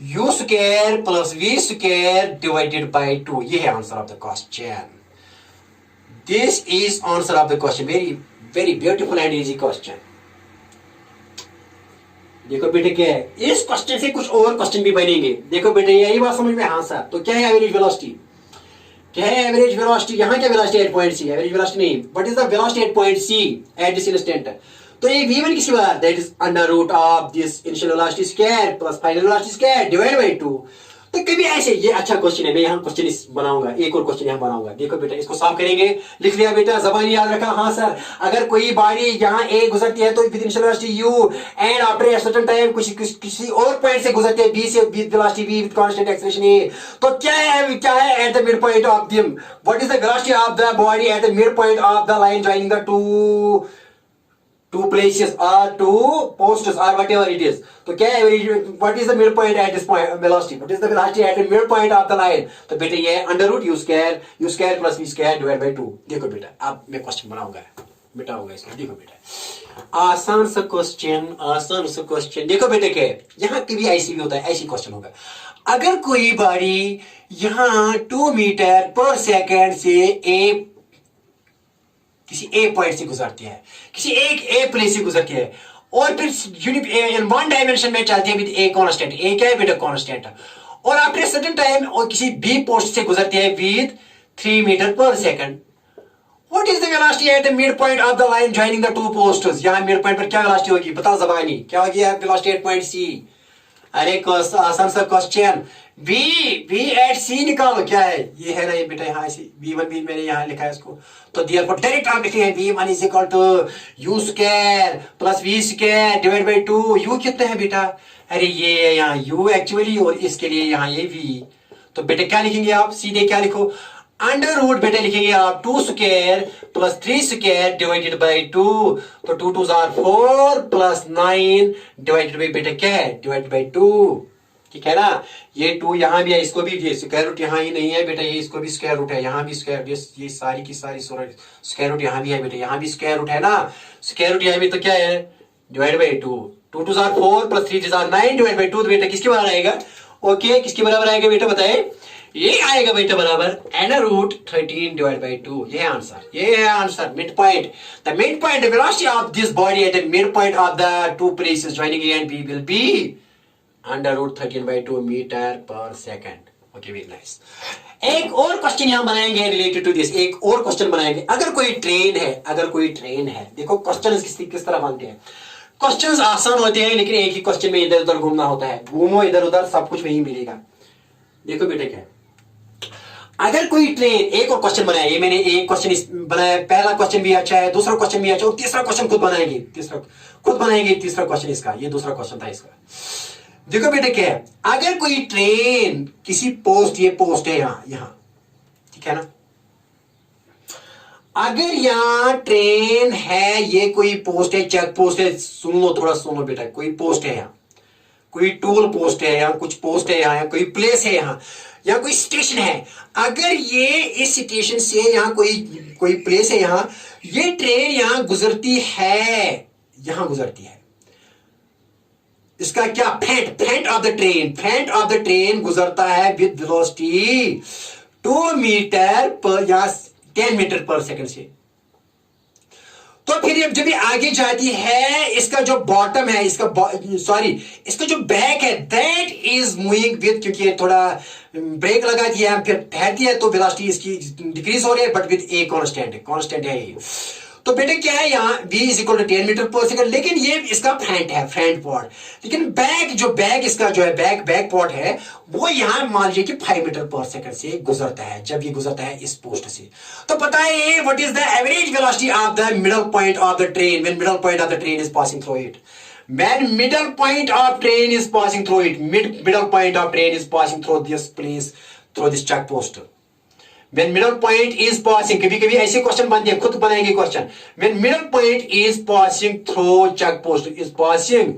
u² plus v² divided by 2, ये है answer of the question. This is answer of the question, very very beautiful and easy question. देखो बेटे क्या है, इस क्वेश्चन से कुछ और क्वेश्चन भी बनेंगे। देखो बेटे यही बात समझ में, हाँ सर, तो क्या है एवरेज वेलोसिटी, क्या है एवरेज वेलोसिटी, यहाँ क्या velocity at point C, average velocity नहीं, what is the velocity at point C at this instant, तो ये v1 किसके बराबर, that is under root of this initial velocity square plus final velocity square divide by 2। तो कभी ऐसे, ये अच्छा क्वेश्चन है, मैं यहाँ क्वेश्चन बनाऊंगा, एक और क्वेश्चन यहाँ बनाऊंगा। देखो बेटा इसको सॉल्व करेंगे, लिख लिया बेटा, जबानी याद रखा, हाँ सर, अगर कोई बॉडी यहाँ ए गुजरती है तो with initial velocity u and after a certain time किसी और पॉइंट से गुजरती है b से with velocity v with constant acceleration a, तो क्या है eight the mid point of them, what is the velocity of the body at the mid point of the line joining the two places or two posts or whatever it is, तो क्या है what is the midpoint at this point velocity, what is the velocity at the midpoint of the line, तो बेटे ये under root u² plus v² divide by 2। देखो बेटा अब मैं क्वेश्चन बनाऊंगा, मिटाऊंगा इसको, देखो बेटा आसान सा क्वेश्चन, आसान सा क्वेश्चन। देखो बेटे क्या है, यहाँ कभी ऐसी भी होता है, ऐसी क्वेश्चन होगा, अगर कोई बॉडी यहाँ 2 मीटर पर सेकेंड से किसी ए पॉइंट से गुजरती है, किसी एक ए प्लेस से गुजरती है, और फिर इन वन डायमेंशन में चलती है विद ए कांस्टेंट, ए क्या है बेटा कांस्टेंट, और आफ्टर सर्टेन टाइम और किसी बी पोस्ट से गुजरती है विद 3 मीटर पर second, what is the velocity eight the mid point of the line joining the two posts, यहां मिड पॉइंट पर क्या वेलोसिटी होगी, बताओ जबानी क्या होगी वेलोसिटी एट पॉइंट सी। अरे आसान सा क्वेश्चन, v एट सी निकालो, क्या है ये है ना, ये बेटा यहाँ से v1 भी मैंने यहाँ लिखा है इसको, तो देयरफॉर डायरेक्ट आप लिखते हैं v1 is equal to u² plus v² divide by 2, u कितना है बेटा, अरे ये यहाँ u एक्चुअली, और इसके लिए यहाँ ये v, तो बेटे क्या लिखेंगे आप, सीधे क्या लिखो, अंडर रूट बेटे लिखेंगे आप 2² प्लस 3² डिवाइडेड बाय 2, तो 2 2 आर 4 प्लस 9 डिवाइडेड बाय बेटे क्या है, डिवाइडेड बाय 2, ठीक है ना, ये 2 यहाँ भी है, इसको भी ये स्क्वायर रूट यहाँ ही नहीं है बेटा, ये इसको भी स्क्वायर रूट है, यहाँ भी स्क्वायर, ये सारी की सारी स्क्वायर रूट यहाँ भी है बेटा, यहाँ भी स्क्वायर रूट है ना, स्क्वायर रूट यहाँ भी, तो क्या है divide by 2, 2 2 are 4 plus 3 are 9 divide by 2, तो बेटा किसके बराबर आएगा, ओके किसके बराबर आएगा बेटा बताए, ये आएगा बेटा बराबर अंडर रूट 13 डिवाइड बाय 2, ये आंसर, ये है answer. Mid point, the mid point the velocity of this body at the mid point of the two places joining A and B will be under root 13 by 2 metre पर सेकंड। Okay very nice. एक और क्वेश्चन यहां बनाएंगे रिलेटेड टू दिस, एक और क्वेश्चन बनाएंगे, अगर कोई ट्रेन है, अगर कोई ट्रेन है, देखो क्वेश्चन किस तरह बनते हैं, क्वेश्चंस आसान होते हैं लेकिन एक ही क्वेश्चन में इधर उधर घूमना होता है, घूमो इधर उधर सब कुछ वही मिलेगा। देखो बेटे क्या, अगर कोई ट्रेन, एक और क्वेश्चन बनाया, ये मैंने एक क्वेश्चन बनाया, पहला क्वेश्चन भी अच्छा है, दूसरा क्वेश्चन भी अच्छा, और तीसरा क्वेश्चन खुद बनाएंगे, तीसरा क्वेश्चन इसका, ये दूसरा क्वेश्चन था इसका। देखो बेटे क्या है, अगर कोई ट्रेन किसी पोस्ट, ये पोस्ट है यहां ठीक है ना, अगर यहां ट्रेन है, ये कोई पोस्ट है, चेक पोस्ट है, सुन लो थोड़ा सुन लो बेटा, कोई पोस्ट है यहाँ, कोई टोल पोस्ट है यहाँ, कुछ पोस्ट है यहाँ, कोई प्लेस है यहाँ, या कोई स्टेशन है, अगर ये इस स्टेशन से यहाँ कोई प्लेस है यहाँ, ये ट्रेन यहाँ गुजरती है, यहां गुजरती है, इसका क्या फ्रंट ऑफ द ट्रेन गुजरता है विद वेलोसिटी 2 मीटर पर या 10 मीटर पर सेकंड से, तो फिर जब ये आगे जाती है, इसका जो बॉटम है, इसका जो बैक है, दैट इज मूविंग विद, क्योंकि थोड़ा ब्रेक लगा दिया फिर ठहरती है, तो वेलोसिटी इसकी डिक्रीज हो रही है, बट विद ए कांस्टेंट है ये। तो बेटे क्या है यहाँ v is equal to 10 metre पर सेकंड, लेकिन ये इसका फ्रंट है, फ्रंट पॉट, लेकिन बैक इसका जो है बैक पॉट है वो यहाँ मान लीजिए कि 5 मीटर पर सेकंड से गुजरता है, जब ये गुजरता है इस पोस्ट से। तो पता है what is the average velocity of the middle point of the train when middle point of the train is passing through it. When middle point of train is passing through it, middle point of train is passing through this place, through this check post. When middle point is passing, कभी कभी ऐसे क्वेश्चन बनते हैं, खुद बनाएंगे question. When middle point is passing through check post, is passing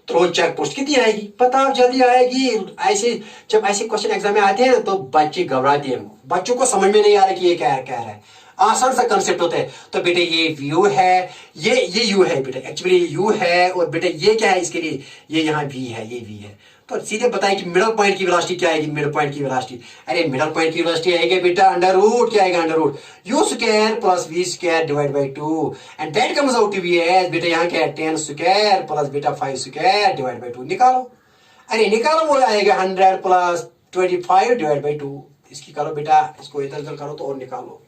through check post, कितनी आएगी? पता जल्दी आएगी। ऐसे जब ऐसे क्वेश्चन एग्जाम में आते हैं तो बच्चे घबराते हैं, बच्चों को समझ में नहीं आ रहा कि ये क्या कह रहा है, आसान सा कंसेप्ट होता है। तो बेटे ये व्यू है, ये यू है बेटे, एक्चुअली ये यू है, और बेटे ये क्या है इसके लिए, ये यहाँ वी है, ये वी है। तो सीधे बताएं कि मिडल पॉइंट की वेलोसिटी क्या आएगी, मिडल पॉइंट की वेलोसिटी, अरे मिडल पॉइंट की वेलोसिटी आएगी बेटा अंडर रूट, क्या आएगा under root u square plus v square divide by 2 and that comes out to be as बेटा यहाँ क्या है 10 स्क्वायर प्लस बेटा 5 स्क्वायर डिवाइड बाय 2। निकालो, अरे निकालो, वो आएगा 100 प्लस 25 डिवाइड बाय 2। इसकी करो बेटा, इसको इधर उधर करो तो और निकालो,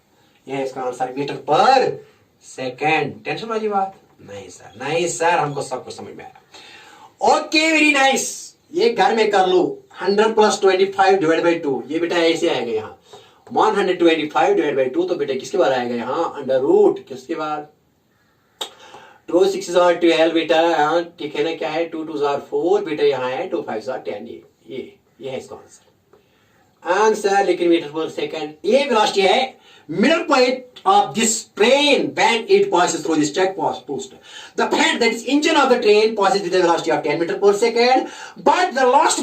यह इसका आंसर मीटर पर सेकंड। टेंशन वाली बात नहीं सर, नहीं सर, हमको सब कुछ समझ में आया। ओके वेरी नाइस, ये घर में कर लो। 100 प्लस 25 डिवाइड बाई 2, ये बेटा ऐसे आएगा यहाँ 125 डिवाइड बाई 2। तो बेटा किसके बाद आएगा यहाँ अंडर रूट, किसके बाद 2 6 12 बेटा, ठीक है ना, क्या है 2 2 4 बेटा, यहाँ है 2 5 10, ये है इसका आंसर। लेकिन मीटर पर सेकंड ये वेलोसिटी है middle point of this train when it passes through this check post. The front, that is engine of the train, passes with a velocity of 10 meter per second, but the last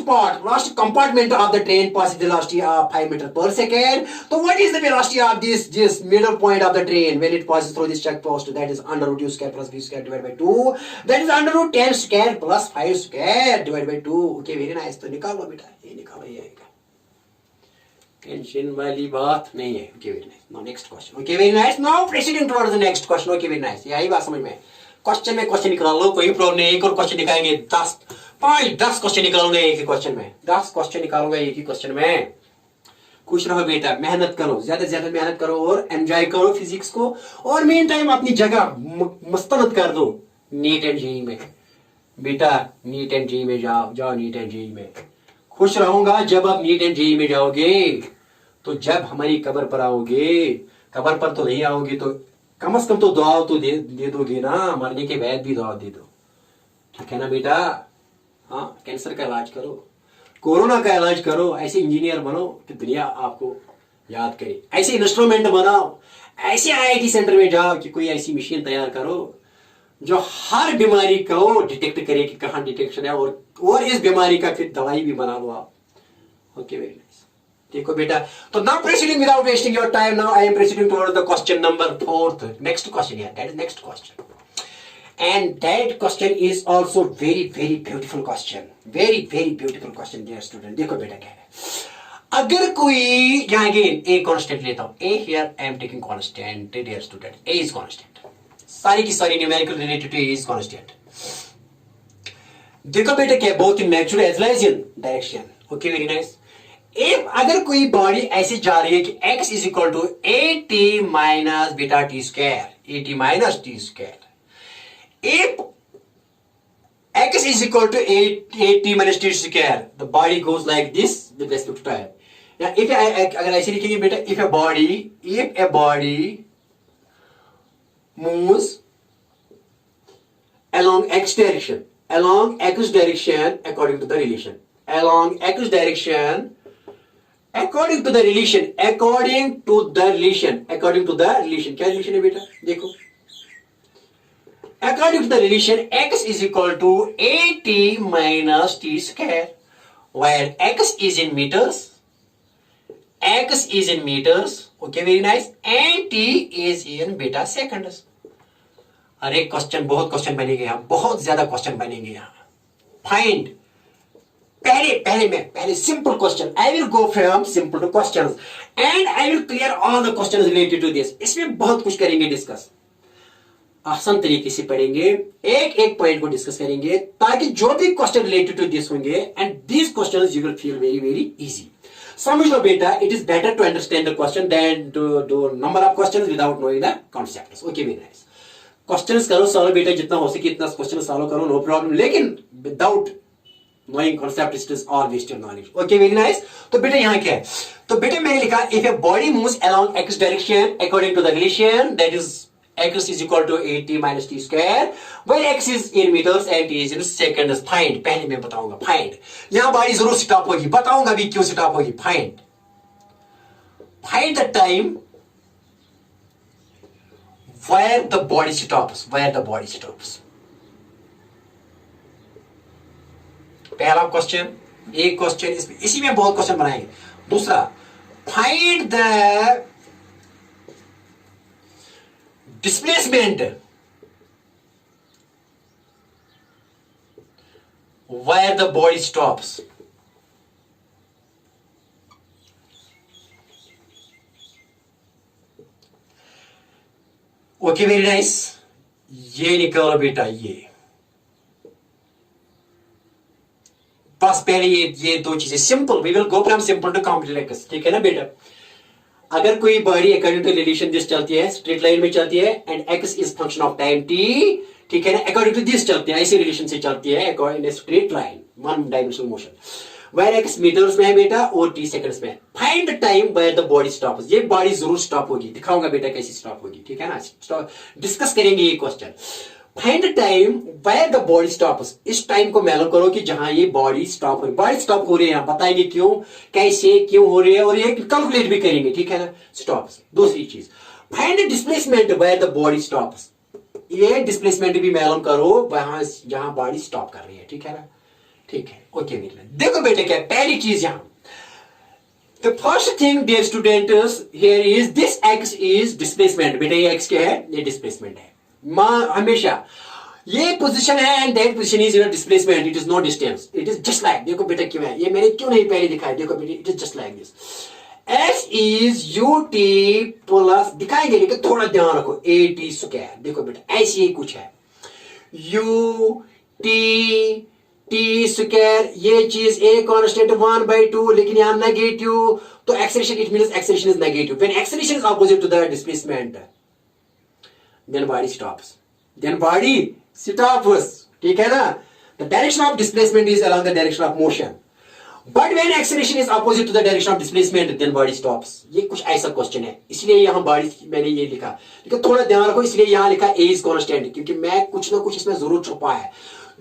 compartment of the train passes with a velocity of 5 meter per second. So what is the velocity of this middle point of the train when it passes through this check post? That is under root u square plus v square divided by 2. That is under root 10 square plus 5 square divided by 2. Okay, very nice. तो निकालो बेटा, ये निकालो, ये आएगा, टेंशन वाली बात नहीं है। Okay very nice, now next question. Okay very nice, now proceeding towards the next question. Okay very nice, यही बात समझ में, क्वेश्चन में क्वेश्चन निकाल लो, कोई प्रॉब्लम नहीं। एक और क्वेश्चन निकालेंगे, 10 क्वेश्चन निकालूंगा एक ही क्वेश्चन में, 10 क्वेश्चन निकालूंगा एक ही क्वेश्चन में। खुश रहो बेटा, मेहनत करो, ज्यादा से ज्यादा मेहनत करो और एंजॉय करो फिजिक्स को, और मेन टाइम अपनी जगह मस्तनद कर दो नीट एंड जेईई में बेटा, नीट एंड जेईई में जाओ नीट एंड जेईई में। खुश रहूंगा जब आप नीट एंड जेईई में जाओगे, तो जब हमारी कब्र पर आओगे, कब्र पर तो नहीं आओगे तो कम से कम तो दुआ तो दे दोगे ना, मरने के बाद भी दुआ दे दो, ठीक है ना बेटा। हाँ, कैंसर का इलाज करो, कोरोना का इलाज करो, ऐसे इंजीनियर बनो कि दुनिया आपको याद करे, ऐसे इंस्ट्रूमेंट बनाओ, ऐसे आईआईटी सेंटर में जाओ कि कोई ऐसी मशीन तैयार करो जो हर बीमारी को डिटेक्ट करे कि कहाँ डिटेक्शन है, और इस बीमारी का फिर दवाई भी बना लो आप। ओके वेरी नाइस, देखो बेटा, तो now proceeding without wasting your time, now I am proceeding towards the question number 4th, next question here, that is next question, and that question is also very very beautiful question, very very beautiful question dear student। देखो बेटा क्या है, अगर कोई यहाँ अगेन a constant लेता हूं, a here I am taking constant dear student, a is constant, सारी की सारी numerical related to a is constant। देखो बेटा क्या, both in magnitude as well as in direction। okay very nice, अगर कोई बॉडी ऐसे जा रही है कि x is equal to a t minus beta t square, a t minus t square, if x is equal to a t minus t square, the body goes like this with respect to time. Now, if अगर ऐसे लिखेंगे बेटा, if a body moves along x direction according to the relation, according to the relation, क्या रिलेशन है बेटा, देखो, according to the relation x is equal to at minus t square, where x is in meters, okay very nice, and t is in beta seconds। अरे क्वेश्चन, बहुत क्वेश्चन बनेंगे यहाँ, बहुत ज्यादा क्वेश्चन बनेंगे यहाँ। फाइंड, पहले simple question, I will go from simple to questions and I will clear all the questions related to this। इसमें बहुत कुछ करेंगे डिस्कस, आसान तरीके से पढ़ेंगे, एक एक पॉइंट को डिस्कस करेंगे, ताकि जो भी क्वेश्चन रिलेटेड टू दिस होंगे and these questions you will feel very very easy. समझ लो बेटा, it is better to understand the question then to do number of questions without knowing the concepts. Okay very nice. Questions करो सॉल्व बेटा, जितना हो सके इतना क्वेश्चन सॉल्व करो, नो प्रॉब्लम, लेकिन without knowing concept it is all waste your knowledge. Okay, very nice. तो बेटा यहाँ क्या है, तो बेटा मैंने लिखा if a body moves along x direction according to the relation that is x is equal to 8t minus t square where x is in meters and t is in seconds, find। पहले मैं बताऊंगा फाइंड, यहां बॉडी जरूर स्टॉप होगी, बताऊंगा भी क्यों स्टॉप होगी। Find the time where the body stops, पहला क्वेश्चन, एक क्वेश्चन इसमें, इसी में बहुत क्वेश्चन बनाएंगे। दूसरा, find the displacement where the body stops। Okay, very nice. ये निकालो बेटा, ये बस पहले ये दो चीजें simple, we will go from simple to complex, ठीक है ना बेटा। अगर कोई body according to relation this चलती है, स्ट्रेट लाइन में चलती है and x is function of time T, ठीक है ना, अकॉर्डिंग टू दिस चलती है, ऐसी रिलेशन से चलती है according to straight line, one dimensional motion, where x metres में है बेटा और टी सेकंड्स में। Find the time where the body stops, ये बॉडी जरूर स्टॉप होगी, दिखाऊंगा बेटा कैसे स्टॉप होगी, ठीक है ना, डिस्कस करेंगे ये question. Find the time where the body stops, इस टाइम को मालूम करो कि जहां ये बॉडी स्टॉप हो रही, बॉडी स्टॉप हो रही है, बताएंगे क्यों, कैसे, क्यों हो रही है, और ये कैलकुलेट भी करेंगे, ठीक है ना, स्टॉप्स। दूसरी चीज, find the displacement where the body stops, ये डिस्प्लेसमेंट भी मालूम करो वहां जहां बॉडी स्टॉप कर रही है, ठीक है ना, ठीक है। ओके बेटा, देखो बेटे क्या पहली चीज यहां, the first thing dear students here is this x is displacement. बेटा ये एक्स क्या है, ये डिस्प्लेसमेंट है, हमेशा ये पोजीशन है and that position is your displacement, it is no distance, it is just like, देखो बेटा क्यों है, ये मैंने क्यों नहीं पहले दिखाया, देखो बेटा it is just like this, S is U T plus, दिखाएंगे लेकिन थोड़ा ध्यान रखो, ए टी स्क्वायर, देखो बेटा ऐसे ही कुछ है, यू टी टी स्क्वायर, ये चीज ए कांस्टेंट 1/2, लेकिन यहां नेगेटिव, तो acceleration it means acceleration is negative, when acceleration is opposite to the displacement then body stops, ठीक है ना, the direction of displacement is along the direction of motion, but when acceleration is opposite to the direction of displacement then body stops। ये कुछ ऐसा क्वेश्चन है, इसलिए यहां बॉडी मैंने ये लिखा, लेकिन थोड़ा ध्यान रखो, इसलिए यहां लिखा a is constant, क्योंकि मैं कुछ ना कुछ इसमें जरूर छुपा है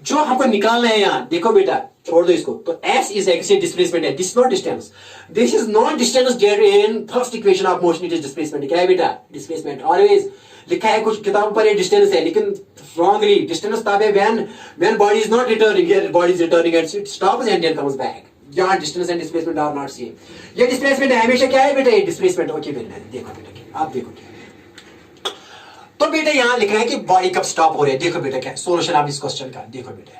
जो हमको निकालना है यहां। देखो बेटा छोड़ दो इसको, तो s is actually displacement है, this is not distance, this is not distance there in first equation of motion, it is displacement। क्या है बेटा, displacement always लिखा है, कुछ किताबों पर ये डिस्टेंस है, लेकिन wrongly डिस्टेंस तब है when body is not returning, here body is returning and it stops and then comes back, यहाँ distance and displacement are not same, ये डिस्प्लेसमेंट है हमेशा, क्या है बेटा, ये डिस्प्लेसमेंट। ओके बेटा देखो बेटा क्या, आप देखो क्या, तो बेटा यहां लिख रहा है कि बॉडी कब स्टॉप हो रही है, देखो बेटा क्या सोल्यूशन आप इस क्वेश्चन का, देखो बेटा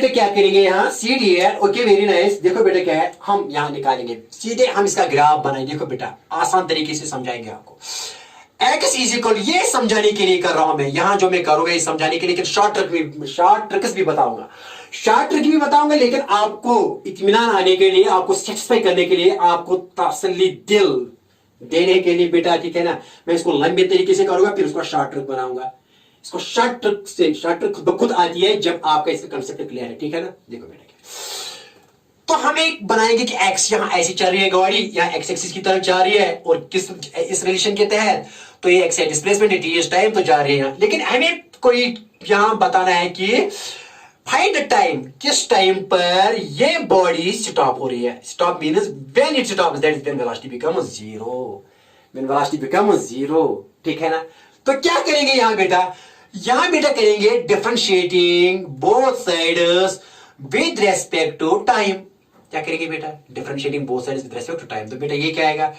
क्या करेंगे यहाँ, सी डी है। ओके वेरी नाइस, देखो बेटा क्या है, हम यहाँ निकालेंगे सीधे, हम इसका ग्राफ बनाएंगे, देखो बेटा आसान तरीके से समझाएंगे आपको। एक्स इज इक्वल, ये समझाने के लिए कर रहा हूं मैं, यहां जो मैं करूंगा ये समझाने के लिए, लेकिन शॉर्ट ट्रिक्स भी बताऊंगा, लेकिन आपको इत्मीनान आने के लिए, आपको सेटिस्फाई करने के लिए, आपको तसल्ली दिल देने के लिए बेटा, ठीक है ना, मैं इसको लंबे तरीके से करूंगा, फिर उसको शॉर्ट ट्रिक बनाऊंगा। इसको शॉर्ट ट्रिक खुद आती है जब आपका इसका कंसेप्ट क्लियर है, ठीक है ना। देखो बेटा तो हम एक बनाएंगे कि एक्स यहां ऐसी चल रही है गाड़ी, यहां एक्स एक्सिस की तरफ जा रही है, और किस इस रिलेशन के तहत, तो ये एक्स है डिस्प्लेसमेंट, टी इज टाइम, तो जा रही है, लेकिन हमें कोई यहां बताना है कि फाइंड द टाइम, किस टाइम पर ये बॉडी स्टॉप हो रही है। Stop means when it stops, that is when velocity becomes zero, ठीक है ना। तो क्या करेंगे यहां बेटा, करेंगे differentiating both sides with respect to time. क्या करेंगे बेटा, differentiating both sides with respect to time. तो बेटा ये क्या आएगा,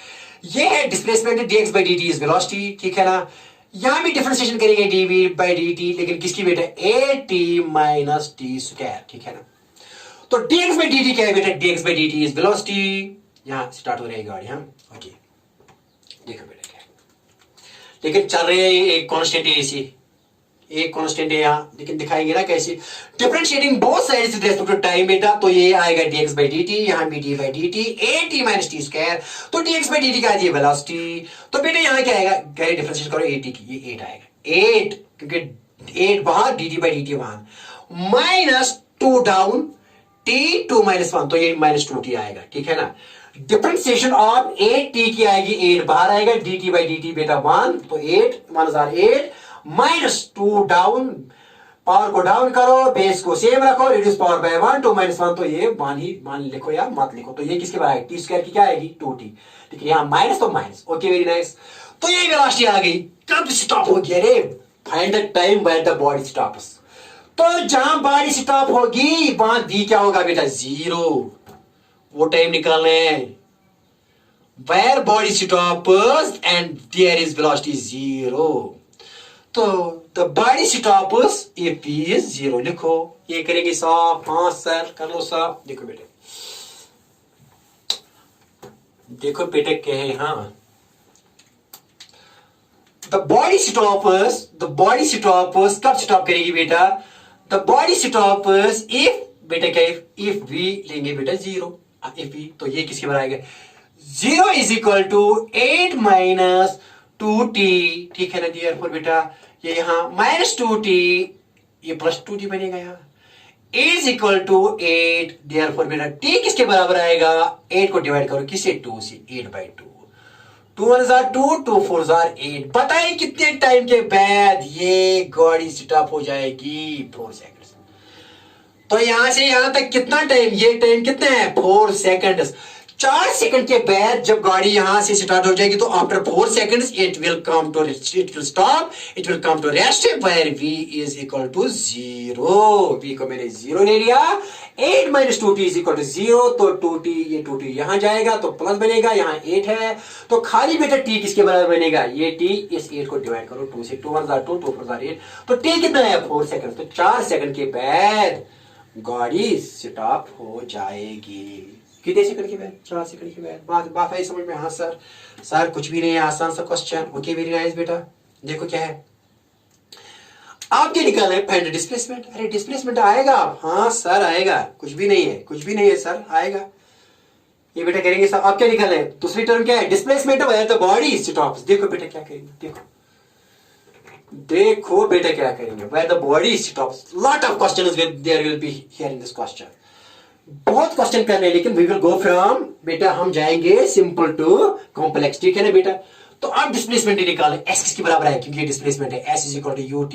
ये है डिस्प्लेसमेंट, dx by dt इज वेलोसिटी, ठीक है ना। यहां भी डिफरेंशिएशन करेंगे dv by dt, लेकिन किसकी बेटा, at minus t स्क्वायर, ठीक है ना। तो dx by dt क्या है बेटा, dx by dt इज वेलोसिटी, यहां स्टार्ट हो रही है गाड़ी, हाँ ओके। देखो बेटा क्या है, लेकिन चल रही है एक कांस्टेंट एसी, एक कांस्टेंट है यहाँ, लेकिन दिखाएंगे ना कैसे differentiating both sides with respect to time बेटा। तो ये आएगा dx by dt, यहाँ भी d by dt, at minus t square. तो dx by dt का आती है वेलोसिटी। तो बेटा यहाँ क्या आएगा, क्या डिफरेंशिएट करो at की, ये 8 आएगा, 8 क्योंकि 8 बाहर, dt by dt वहां, माइनस 2 डाउन, t 2 minus 1, तो ये माइनस 2t आएगा, ठीक है ना। डिफरेंशिएशन ऑफ 8t की आएगी, 8 बाहर आएगा, dt by dt बेटा 1, तो 8 8 माइनस 2 डाउन, पावर को डाउन करो, बेस को सेम रखो, रिड्यूस पावर बाय 1, 2 minus 1, तो ये मान लिखो या मत लिखो। तो ये किसके बराबर है, टी स्क्वायर की क्या आएगी 2t, ठीक है, यहाँ माइनस तो माइनस, ओके वेरी नाइस। तो ये वेलोसिटी आ गई, कब स्टॉप हो गया रे, find the time when the body stops. तो जहां बॉडी स्टॉप होगी वहां v क्या होगा बेटा, 0, वो टाइम निकालना है, where body stops and there is velocity 0। तो the body stops if v is 0, लिखो, ये करेंगे साफ, हाँ सर कर लो साफ। देखो बेटे, देखो बेटे क्या है, हाँ the body stops कब स्टॉप करेगी बेटा, the body stops if, बेटा क्या if v लेंगे बेटा 0, if v, तो ये किसके बराबर आएगा, 0 is equal to 8 minus 2t, ठीक है ना देयरफॉर बेटा ये यहाँ माइनस 2t, ये प्लस 2t बनेगा, यहाँ इज इक्वल टू 8, देयरफॉर बेटा t किसके बराबर आएगा, 8 को डिवाइड करो किससे, 2 से, 8 by 2, 2 1 2, 2 4 8। बताइए कितने टाइम के बाद ये गाड़ी स्टॉप हो जाएगी, 4 सेकंड। तो यहां से यहां तक कितना टाइम, ये टाइम कितना है 4 सेकंड। 4 सेकंड के बाद जब गाड़ी यहां से स्टार्ट हो जाएगी तो after 4 seconds it will stop, it will come to rest where v is equal to 0। v को मैंने 0 ले लिया, 8 minus 2t is equal to 0, तो 2t, ये 2t यहां जाएगा तो प्लस बनेगा, यहां 8 है तो खाली बेटा t किसके बराबर बनेगा, ये t, इस 8 को डिवाइड करो 2 से, 2 1 2, 2 4 8, तो t कितना है 4 सेकंड। तो 4 सेकंड के बाद गाड़ी स्टॉप हो जाएगी, कितने सेकंड के बाद, 4 सेकंड के बाद। बात आई समझ में, हाँ सर कुछ भी नहीं है, आसान सा क्वेश्चन, ओके वेरी नाइस बेटा। देखो क्या है, आप क्या निकाल रहे हैं, फाइंड डिस्प्लेसमेंट। अरे डिस्प्लेसमेंट आएगा, हाँ सर आएगा, कुछ भी नहीं है सर, आएगा ये बेटा करेंगे सर। आप क्या निकाल रहे हैं, दूसरी टर्म क्या है, displacement of the body stops. देखो बेटा क्या करेंगे, देखो बेटा क्या करेंगे, where the body stops, lot of questions there will be here in this question, बहुत क्वेश्चन करने हैं, लेकिन we will go from, बेटा हम जाएंगे सिंपल टू कॉम्प्लेक्स, ठीक है ना बेटा। तो आप डिस्प्लेसमेंट निकालें, s किसके बराबर है, क्योंकि ये डिस्प्लेसमेंट है, s is equal to ut,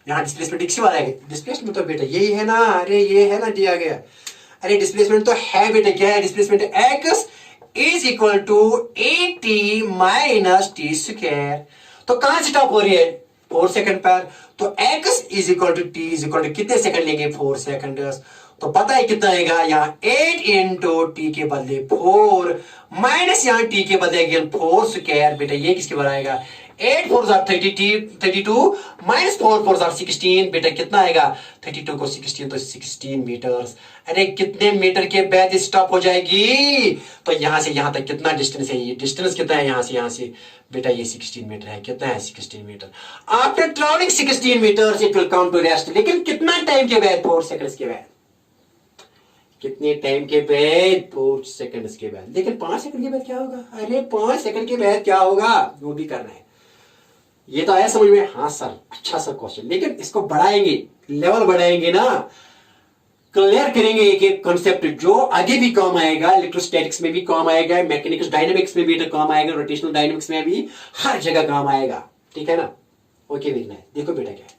यहाँ डिस्प्लेसमेंट किसके बराबर है, डिस्प्लेसमेंट तो बेटा यही है ना, अरे ये है ना दिया गया, अरे डिस्प्लेसमेंट तो है बेटा, क्या है displacement, x is equal to 80 minus t square. तो कहां स्टॉप हो रही है, 4 सेकंड पर, तो x is equal to t is equal to कितने सेकंड लेंगे, 4 सेकंड। तो पता है कितना आएगा, यहाँ 8 इंटू t के बदले 4 माइनस यहाँ t के बदले 4 स्क्वायर, बेटा ये किसके बराबर आएगा, 8 4 32 माइनस 4 4 16, बेटा कितना आएगा, 32 को 16 तो 16 मीटर्स। अरे कितने मीटर के बाद स्टॉप हो जाएगी, तो यहां से यहां तक कितना डिस्टेंस है, ये डिस्टेंस कितना है यहां से बेटा, ये 16 मीटर है, कितना है 16 metre. After travelling 16 metres it will come to rest, लेकिन कितना टाइम के बाद, 4 सेकंड्स के बाद, कितने टाइम के बाद, 4 सेकंड्स के बाद। लेकिन 5 सेकंड के बाद क्या होगा, अरे 5 सेकंड के बाद क्या होगा, वो भी करना है। ये तो आया समझ में, हाँ सर अच्छा सा क्वेश्चन, लेकिन इसको बढ़ाएंगे, लेवल बढ़ाएंगे ना, क्लियर करेंगे एक एक कॉन्सेप्ट जो आगे भी काम आएगा, इलेक्ट्रोस्टैटिक्स में भी काम आएगा, मैकेनिक्स डायनामिक्स में भी काम आएगा, रोटेशनल डायनामिक्स में भी, हर जगह काम आएगा, ठीक है ना। ओके देखना है, देखो बेटा क्या है,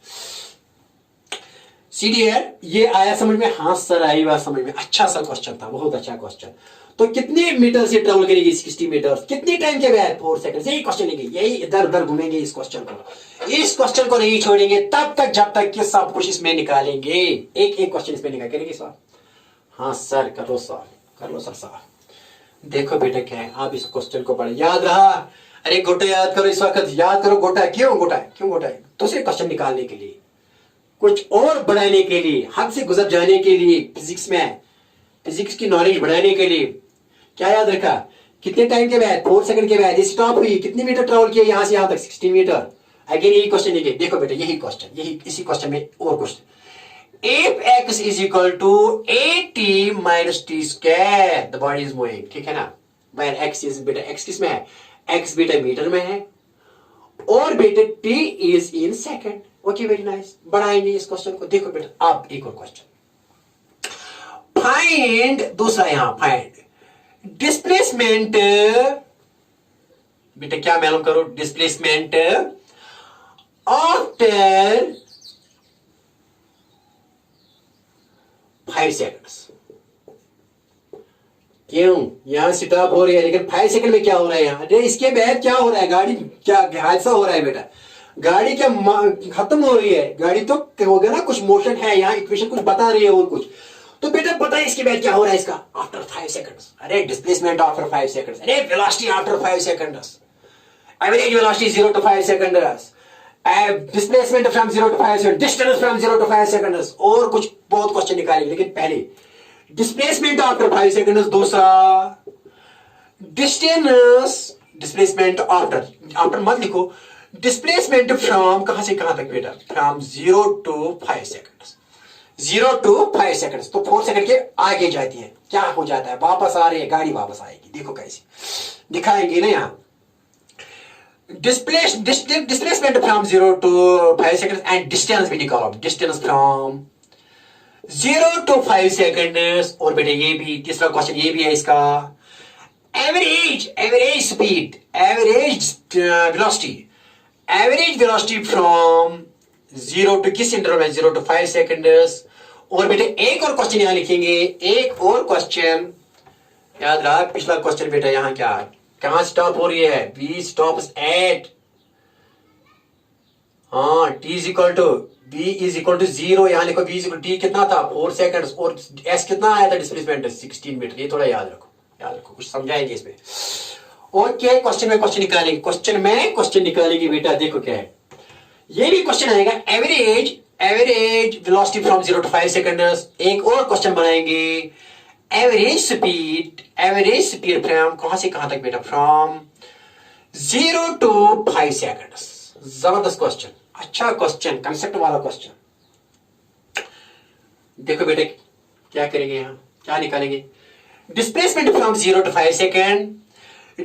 CDR ये आया समझ में, हाँ सर आई बात समझ में, अच्छा सा क्वेश्चन था, बहुत अच्छा क्वेश्चन। तो कितने मीटर से ट्रेवल करेगी, 60 मीटर, कितने टाइम के बाद, 4 सेकंड। यही क्वेश्चन लेंगे, यही इधर उधर घूमेंगे इस क्वेश्चन को नहीं छोड़ेंगे तब तक जब तक कि सब कुछ इसमें निकालेंगे, एक एक क्वेश्चन इसमें निकालेंगे सर। हाँ सर कर लो सर। देखो बेटा क्या है, आप इस क्वेश्चन को पढ़े, याद रहा, अरे गोटा याद करो, इस वक्त याद करो, गोटा क्यों गोटा है, दूसरे क्वेश्चन निकालने के लिए, कुछ और बढ़ाने के लिए, हद से गुजर जाने के लिए, फिजिक्स की नॉलेज बढ़ाने के लिए। क्या याद रखा, कितने टाइम के बाद, 4 सेकंड के बाद स्टॉप हुई, कितने मीटर ट्रेवल किया यहां से यहां तक, 16 मीटर। अगेन यही क्वेश्चन लिखे, देखो बेटा यही क्वेश्चन, यही इसी क्वेश्चन में और question, if x is equal to at minus t square the body is moving, ठीक है ना, where x is बेटा, x किस में है, x बेटा मीटर में है और बेटा t is in second. Okay very nice, बढ़ाएंगे इस क्वेश्चन को। देखो बेटा आप एक और क्वेश्चन, फाइंड, दूसरा यहां फाइंड डिस्प्लेसमेंट, बेटा क्या मालूम करो, डिस्प्लेसमेंट आफ्टर 5 सेकंड्स। क्यों यहां स्टॉप हो रही है, लेकिन 5 सेकंड में क्या हो रहा है यहां, अरे इसके बाद क्या हो रहा है, गाड़ी क्या हादसा हो रहा है बेटा, गाड़ी क्या खत्म हो रही है, गाड़ी तो होगा ना, कुछ मोशन है यहाँ, इक्वेशन कुछ बता रही है और कुछ, तो बेटा पता है इसके बाद क्या हो रहा है इसका, आफ्टर 5 सेकंड्स, अरे डिस्प्लेसमेंट आफ्टर 5 सेकंड्स, अरे velocity after 5 seconds, average velocity 0 to 5 seconds, displacement from 0 to 5 second, distance from 0 to 5 seconds, और कुछ बहुत क्वेश्चन निकालेंगे, लेकिन पहले डिस्प्लेसमेंट आफ्टर 5 सेकंड्स, दूसरा डिस्टेंस, डिस्प्लेसमेंट आफ्टर, आफ्टर मत लिखो, डिस्प्लेसमेंट फ्रॉम कहां से कहां तक बेटा, from 0 to 5 seconds, 0 to 5 seconds, तो 4 सेकंड के आगे जाती है, क्या हो जाता है, वापस आ रही है, गाड़ी वापस आएगी, देखो कैसे दिखाएंगे ना यहां, displacement from 0 to 5 seconds and distance भी निकालो, डिस्टेंस फ्रॉम 0 to 5 सेकंड्स, और बेटे ये भी तीसरा क्वेश्चन ये भी है इसका, average speed, average velocity from 0 to किस इंटरवल में, 0 to 5 सेकंड्स, और बेटे एक और क्वेश्चन यहां लिखेंगे, एक और क्वेश्चन याद रहा, पिछला क्वेश्चन बेटा यहां क्या, कहां स्टॉप हो रही है, v stops at, हाँ t is equal to, v is equal to 0, यहां लिखो v is equal to t कितना था 4 सेकंड्स, और s कितना आया था डिस्प्लेसमेंट 16 मीटर, ये थोड़ा याद रखो कुछ समझाएंगे इसमें। ओके क्वेश्चन में क्वेश्चन निकालेंगे बेटा, देखो क्या है, ये भी क्वेश्चन आएगा, average velocity from 0 to 5 seconds, एक और क्वेश्चन बनाएंगे, एवरेज स्पीड फ्रॉम कहां से कहां तक बेटा, फ्रॉम 0 to 5 सेकंड्स, जबरदस्त क्वेश्चन, अच्छा क्वेश्चन, कंसेप्ट वाला क्वेश्चन। देखो बेटे क्या करेंगे यहां, क्या निकालेंगे, displacement from 0 to 5 second,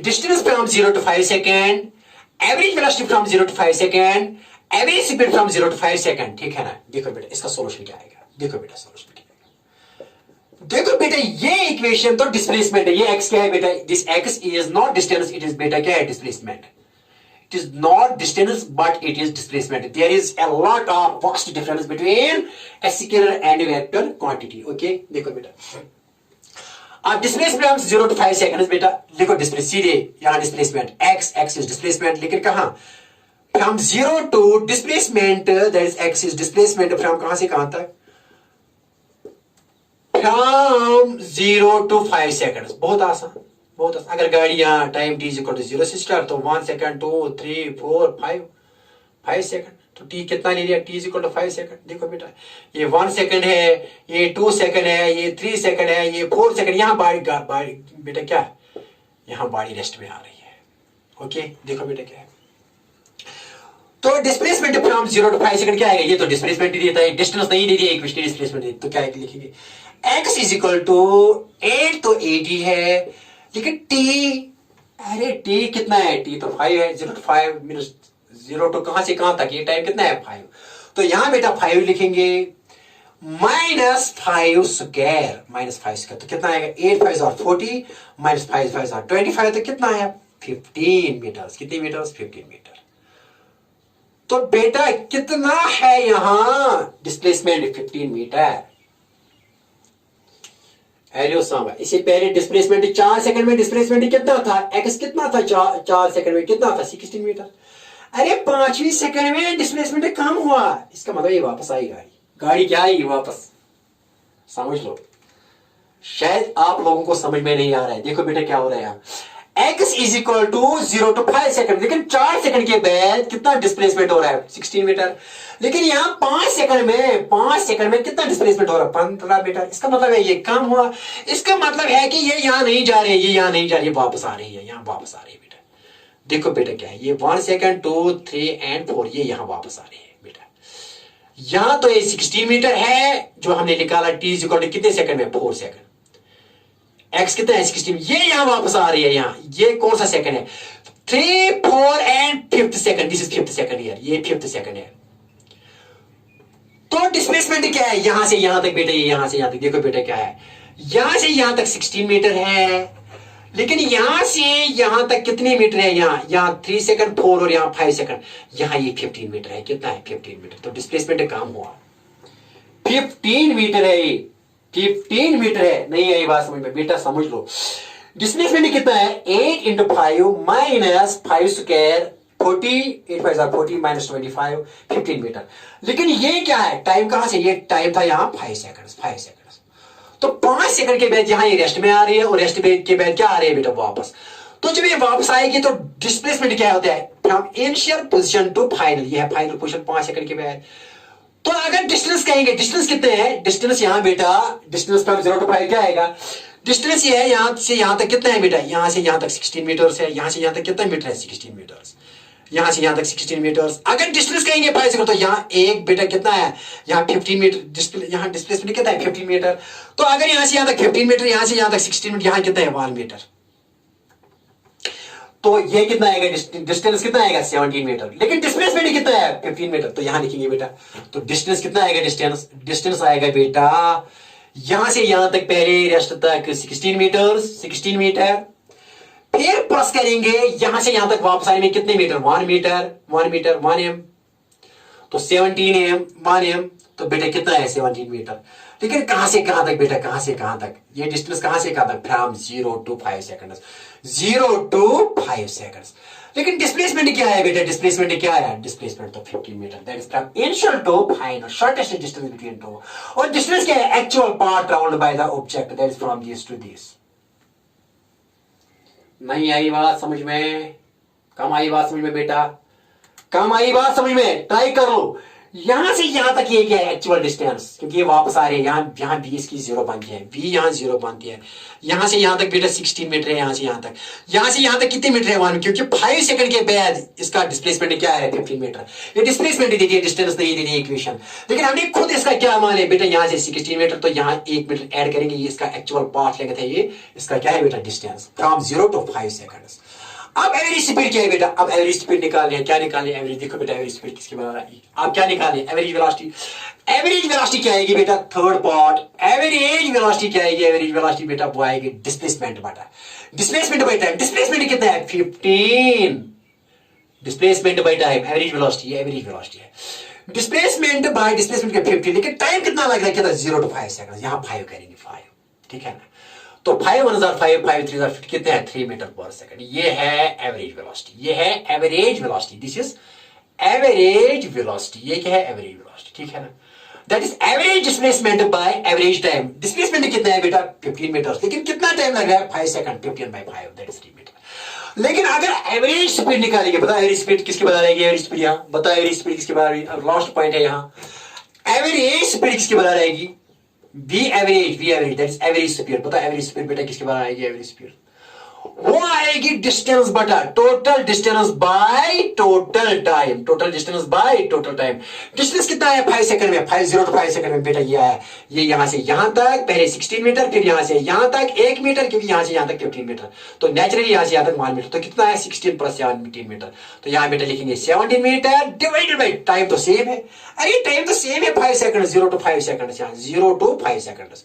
distance from 0 to 5 second, average velocity from 0 to 5 second, average speed from 0 to 5 second, ठीक है ना। देखो बेटा इसका सॉल्यूशन क्या आएगा, देखो बेटा सॉल्यूशन क्या आएगा, देखो बेटा ये इक्वेशन तो डिस्प्लेसमेंट है, ये x क्या है बेटा, this x is not distance, it is बेटा क्या है, displacement, it is not distance but it is displacement, there is a lot of vast difference between a scalar and vector quantity, okay। देखो बेटा अब डिस्प्लेसमेंट 0 to 5 सेकंड्स, बेटा लिखो डिस्प्लेस, सीधे यहां डिस्प्लेसमेंट x इज डिस्प्लेसमेंट, लेकिन कहां, from 0 to displacement, that is x is displacement from कहां से कहां तक, फ्रॉम 0 to 5 सेकंड्स, बहुत आसान, बहुत आसान। अगर गाड़ी यहाँ time t is equal to 0 से स्टार्ट, तो 1 सेकंड 2 3 4 5 सेकंड, तो t कितना ले लिया, t is equal to 5 second. देखो बेटा ये 1 सेकंड है, ये 2 सेकंड है, ये 3 सेकंड है, ये 4 सेकंड, यहाँ बाड़ी बेटा क्या, यहाँ बाड़ी रेस्ट में आ रही है, ओके। देखो बेटा क्या है, तो डिस्प्लेसमेंट फ्रॉम 0 to 5 सेकंड क्या आएगा, ये तो डिस्प्लेसमेंट ही देता है, डिस्टेंस नहीं दे दिया, इक्वेशन डिस्प्लेसमेंट, तो क्या है लिखेंगे, x इज इक्वल टू 8, तो 80 है, लेकिन t, अरे t कितना है, t तो 5 है, 0 to 5 मीनस 0 to कहां से कहां तक, ये टाइम कितना है 5, तो यहां बेटा 5 लिखेंगे, माइनस 5 स्क्वायर, माइनस 5 स्क्वायर तो कितना आएगा, 8 5 और 40 माइनस 5 5 और 25, तो कितना है 15 मीटर, कितने मीटर, 15 मीटर। तो बेटा कितना है यहां डिस्प्लेसमेंट, 15 मीटर। इससे पहले डिस्प्लेसमेंट 4 सेकंड में डिस्प्लेसमेंट कितना था, x कितना था 4 सेकंड में, कितना था 16 मीटर। अरे 5वीं सेकंड में डिस्प्लेसमेंट कम हुआ, इसका मतलब ये वापस आई गाड़ी क्या आएगी वापस, समझ लो। शायद आप लोगों को समझ में नहीं आ रहा है। देखो बेटा क्या हो रहा है यहाँ, x is equal to 0 to 5 second, लेकिन 4 सेकंड के बाद कितना डिस्प्लेसमेंट हो रहा है 16 मीटर, लेकिन यहाँ 5 सेकंड में कितना डिस्प्लेसमेंट हो रहा है 15 मीटर। इसका मतलब है ये कम हुआ, इसका मतलब है कि ये यहाँ नहीं जा रही है, ये यहाँ नहीं जा रही है, वापस आ रही है, यहाँ वापस आ रही है बेटा। देखो बेटा क्या है, ये 1 सेकंड 2 3 एंड 4 ये यहां वापस आ रहे हैं बेटा। यहां तो ये 16 मीटर है जो हमने निकाला, t इक्वल टू कितने सेकंड में 4 सेकंड, x कितना है 16, ये यहां वापस आ रही है। यहां ये कौन सा सेकंड है, 3 4 and 5th second, this is 5th second here, ये 5th सेकंड है। तो डिस्प्लेसमेंट क्या है यहां से यहां तक बेटा, ये यहां से यहां तक देखो बेटा क्या है, यहां से यहां तक 16 मीटर है, लेकिन यहां से यहां तक कितने मीटर है, यहां 3 सेकंड 4 और यहां 5 सेकंड, यहां ये 15 मीटर है। कितना है 15 मीटर, तो डिस्प्लेसमेंट काम हुआ 15 मीटर है, ये 15 मीटर है। नहीं आई बात समझ में बेटा, समझ लो डिस्प्लेसमेंट कितना है, 8 into 5 minus 5 square 40, 8 5 40 minus 25, 15 metre. लेकिन ये क्या है, टाइम कहां से, ये टाइम था यहां 5 सेकंड, 5 सेकंड। तो 5 सेकंड के बाद यहां ये रेस्ट में आ रही है और रेस्ट के बाद क्या आ रही है बेटा वापस। तो जब ये वापस आएगी तो डिस्प्लेसमेंट क्या होता है, from initial position to final, ये है फाइनल पोजीशन 5 सेकंड के बाद। तो अगर डिस्टेंस कहेंगे, डिस्टेंस कितने हैं, डिस्टेंस यहां बेटा, डिस्टेंस फ्रॉम 0 टू 5 क्या आएगा, डिस्टेंस ये है यहां से यहां तक कितना है बेटा, यहां से यहां तक 16 मीटर्स है, यहां से यहां तक कितना मीटर है 16 मीटर्स, यहां से यहां तक 16 मीटर्स। अगर डिस्टेंस कहेंगे 5 सेकंड तो यहां एक बेटा कितना है, यहां 15 मीटर, यहां डिस्प्लेसमेंट कितना है 15 मीटर। तो अगर यहां से यहां तक 15 मीटर, यहां से यहां तक 16 मीटर, यहां कितना है 1 मीटर। तो ये कितना आएगा, डिस्टेंस कितना आएगा 17 मीटर, लेकिन डिस्प्लेसमेंट कितना है 15 मीटर। तो यहां लिखेंगे बेटा, तो डिस्टेंस कितना आएगा, डिस्टेंस आएगा बेटा यहां से यहां तक पहले रेस्ट तक 16 मीटर, 16 मीटर, फिर प्लस करेंगे यहां से यहां तक वापस आने में कितने मीटर, 1 मीटर, 1 मीटर 1 एम, तो 17 एम 1 एम, तो बेटा कितना है 17 मीटर। लेकिन कहां से कहां तक बेटा, कहां से कहां तक, ये डिस्टेंस कहां से कहां तक, from 0 to 5 second, 0 to 5 second. लेकिन डिस्प्लेसमेंट क्या है बेटा, डिस्प्लेसमेंट क्या है, डिस्प्लेसमेंट तो 15 metre, that is from initial to final, shortest distance between two. और डिस्टेंस क्या है, actual path travelled by the object, that is from this to this. नहीं आई बात समझ में, कम आई बात समझ में बेटा, कम आई बात समझ में, ट्राई कर लो। यहां से यहां तक ये क्या है एक्चुअल डिस्टेंस, क्योंकि ये वापस आ रहे हैं, यहां 20 की 0 बनती है, v यहां 0 बनती है, यहां से यहां तक बेटा 16 मीटर है, यहां से यहां तक, यहां से यहां तक कितने मीटर है 1, क्योंकि 5 सेकंड के बाद इसका डिस्प्लेसमेंट क्या है 15 मीटर। ये डिस्प्लेसमेंट देखिए, डिस्टेंस नहीं देनी इक्वेशन, लेकिन हमने खुद इसका क्या माने बेटा, यहां से 16 मीटर, तो यहां 1 मीटर ऐड करेंगे, ये इसका एक्चुअल पाथ लेंथ है, ये इसका क्या है बेटा डिस्टेंस फ्रॉम 0 टू 5 सेकंड। अब एवरेज स्पीड क्या है बेटा, अब एवरेज स्पीड निकालनी है, क्या निकालनी है एवरेज, देखो बेटा एवरेज स्पीड किसके बराबर आएगी, आप क्या निकालें एवरेज वेलोसिटी। एवरेज वेलोसिटी क्या आएगी बेटा, थर्ड पार्ट, एवरेज वेलोसिटी क्या आएगी, एवरेज वेलोसिटी बेटा वो आएगी डिस्प्लेसमेंट बटा, डिस्प्लेसमेंट बाय टाइम, डिस्प्लेसमेंट कितना है 15, displacement by time, average velocity, average velocity है, डिस्प्लेसमेंट बाय डिस्प्लेसमेंट का 15, लेकिन टाइम कितना लग रहा है, कितना 0 टू 5 सेकंड, यहां 5 करेंगे 5, ठीक है ना। तो 5 1 5 5 3 50 कितने हैं 3 मीटर पर सेकंड, ये है एवरेज वेलोसिटी, ये है average velocity, this is average velocity, ये क्या है एवरेज वेलोसिटी, ठीक है ना। That is average displacement by average time, displacement कितना है बेटा 15 मीटर, लेकिन कितना टाइम लग रहा है 5 second, 15 by 5 that is 3 metre. लेकिन अगर एवरेज स्पीड निकालेंगे, बताओ एवरेज स्पीड किसके बता रहेगी, एवरेज स्पीड यहां बताओ, एवरेज स्पीड किसके बता रहेगी, लास्ट पॉइंट है यहां, एवरेज स्पीड किसके बता रहेगी, V average that is average speed, पता है average speed बेटा किसके बारे में आएगी, average speed वो आएगी डिस्टेंस बटा total distance by total time, total distance by total time. Distance कितना है 5 सेकंड में, 5 0 टू 5 सेकंड में बेटा ये है, ये यहां से यहां तक पहले 16 मीटर, फिर यहां से यहां तक 1 मीटर, क्योंकि यहां से यहां तक 15 मीटर, तो नेचुरली यहां से यहां तक 1 मीटर, तो कितना है 16 प्लस 17 मीटर, तो यहां बेटा लिखेंगे 17 मीटर डिवाइडेड बाय टाइम, तो सेम है, अरे टाइम तो सेम है 5 सेकंड, 0 टू 5 सेकंड, यहां 0 टू 5 सेकंड,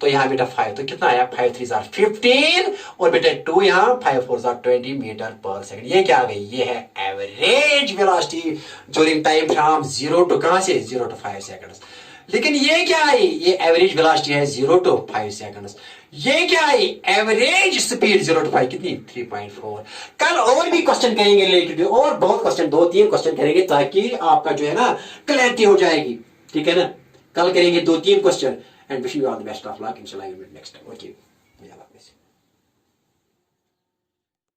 तो यहां बेटा 5, तो कितना आया 5 3 15 और बेटा 2 यहां 5 4 20 मीटर पर सेकंड, ये क्या आ गई, ये है average velocity during time from 0 to कहां से 0 टू 5 सेकंड्स। लेकिन ये क्या आई, ये एवरेज वेलोसिटी है 0 टू 5 सेकंड्स। ये क्या आई, एवरेज स्पीड 0 टू 5 कितनी 3.4। कल और भी क्वेश्चन करेंगे रिलेटेड, और बहुत क्वेश्चन 2-3 क्वेश्चन करेंगे ताकि आपका जो है ना क्लैरिटी हो जाएगी, ठीक है ना। कल करेंगे 2-3 question, and wishing you all the best of luck. Inshallah, you will meet next time. Okay.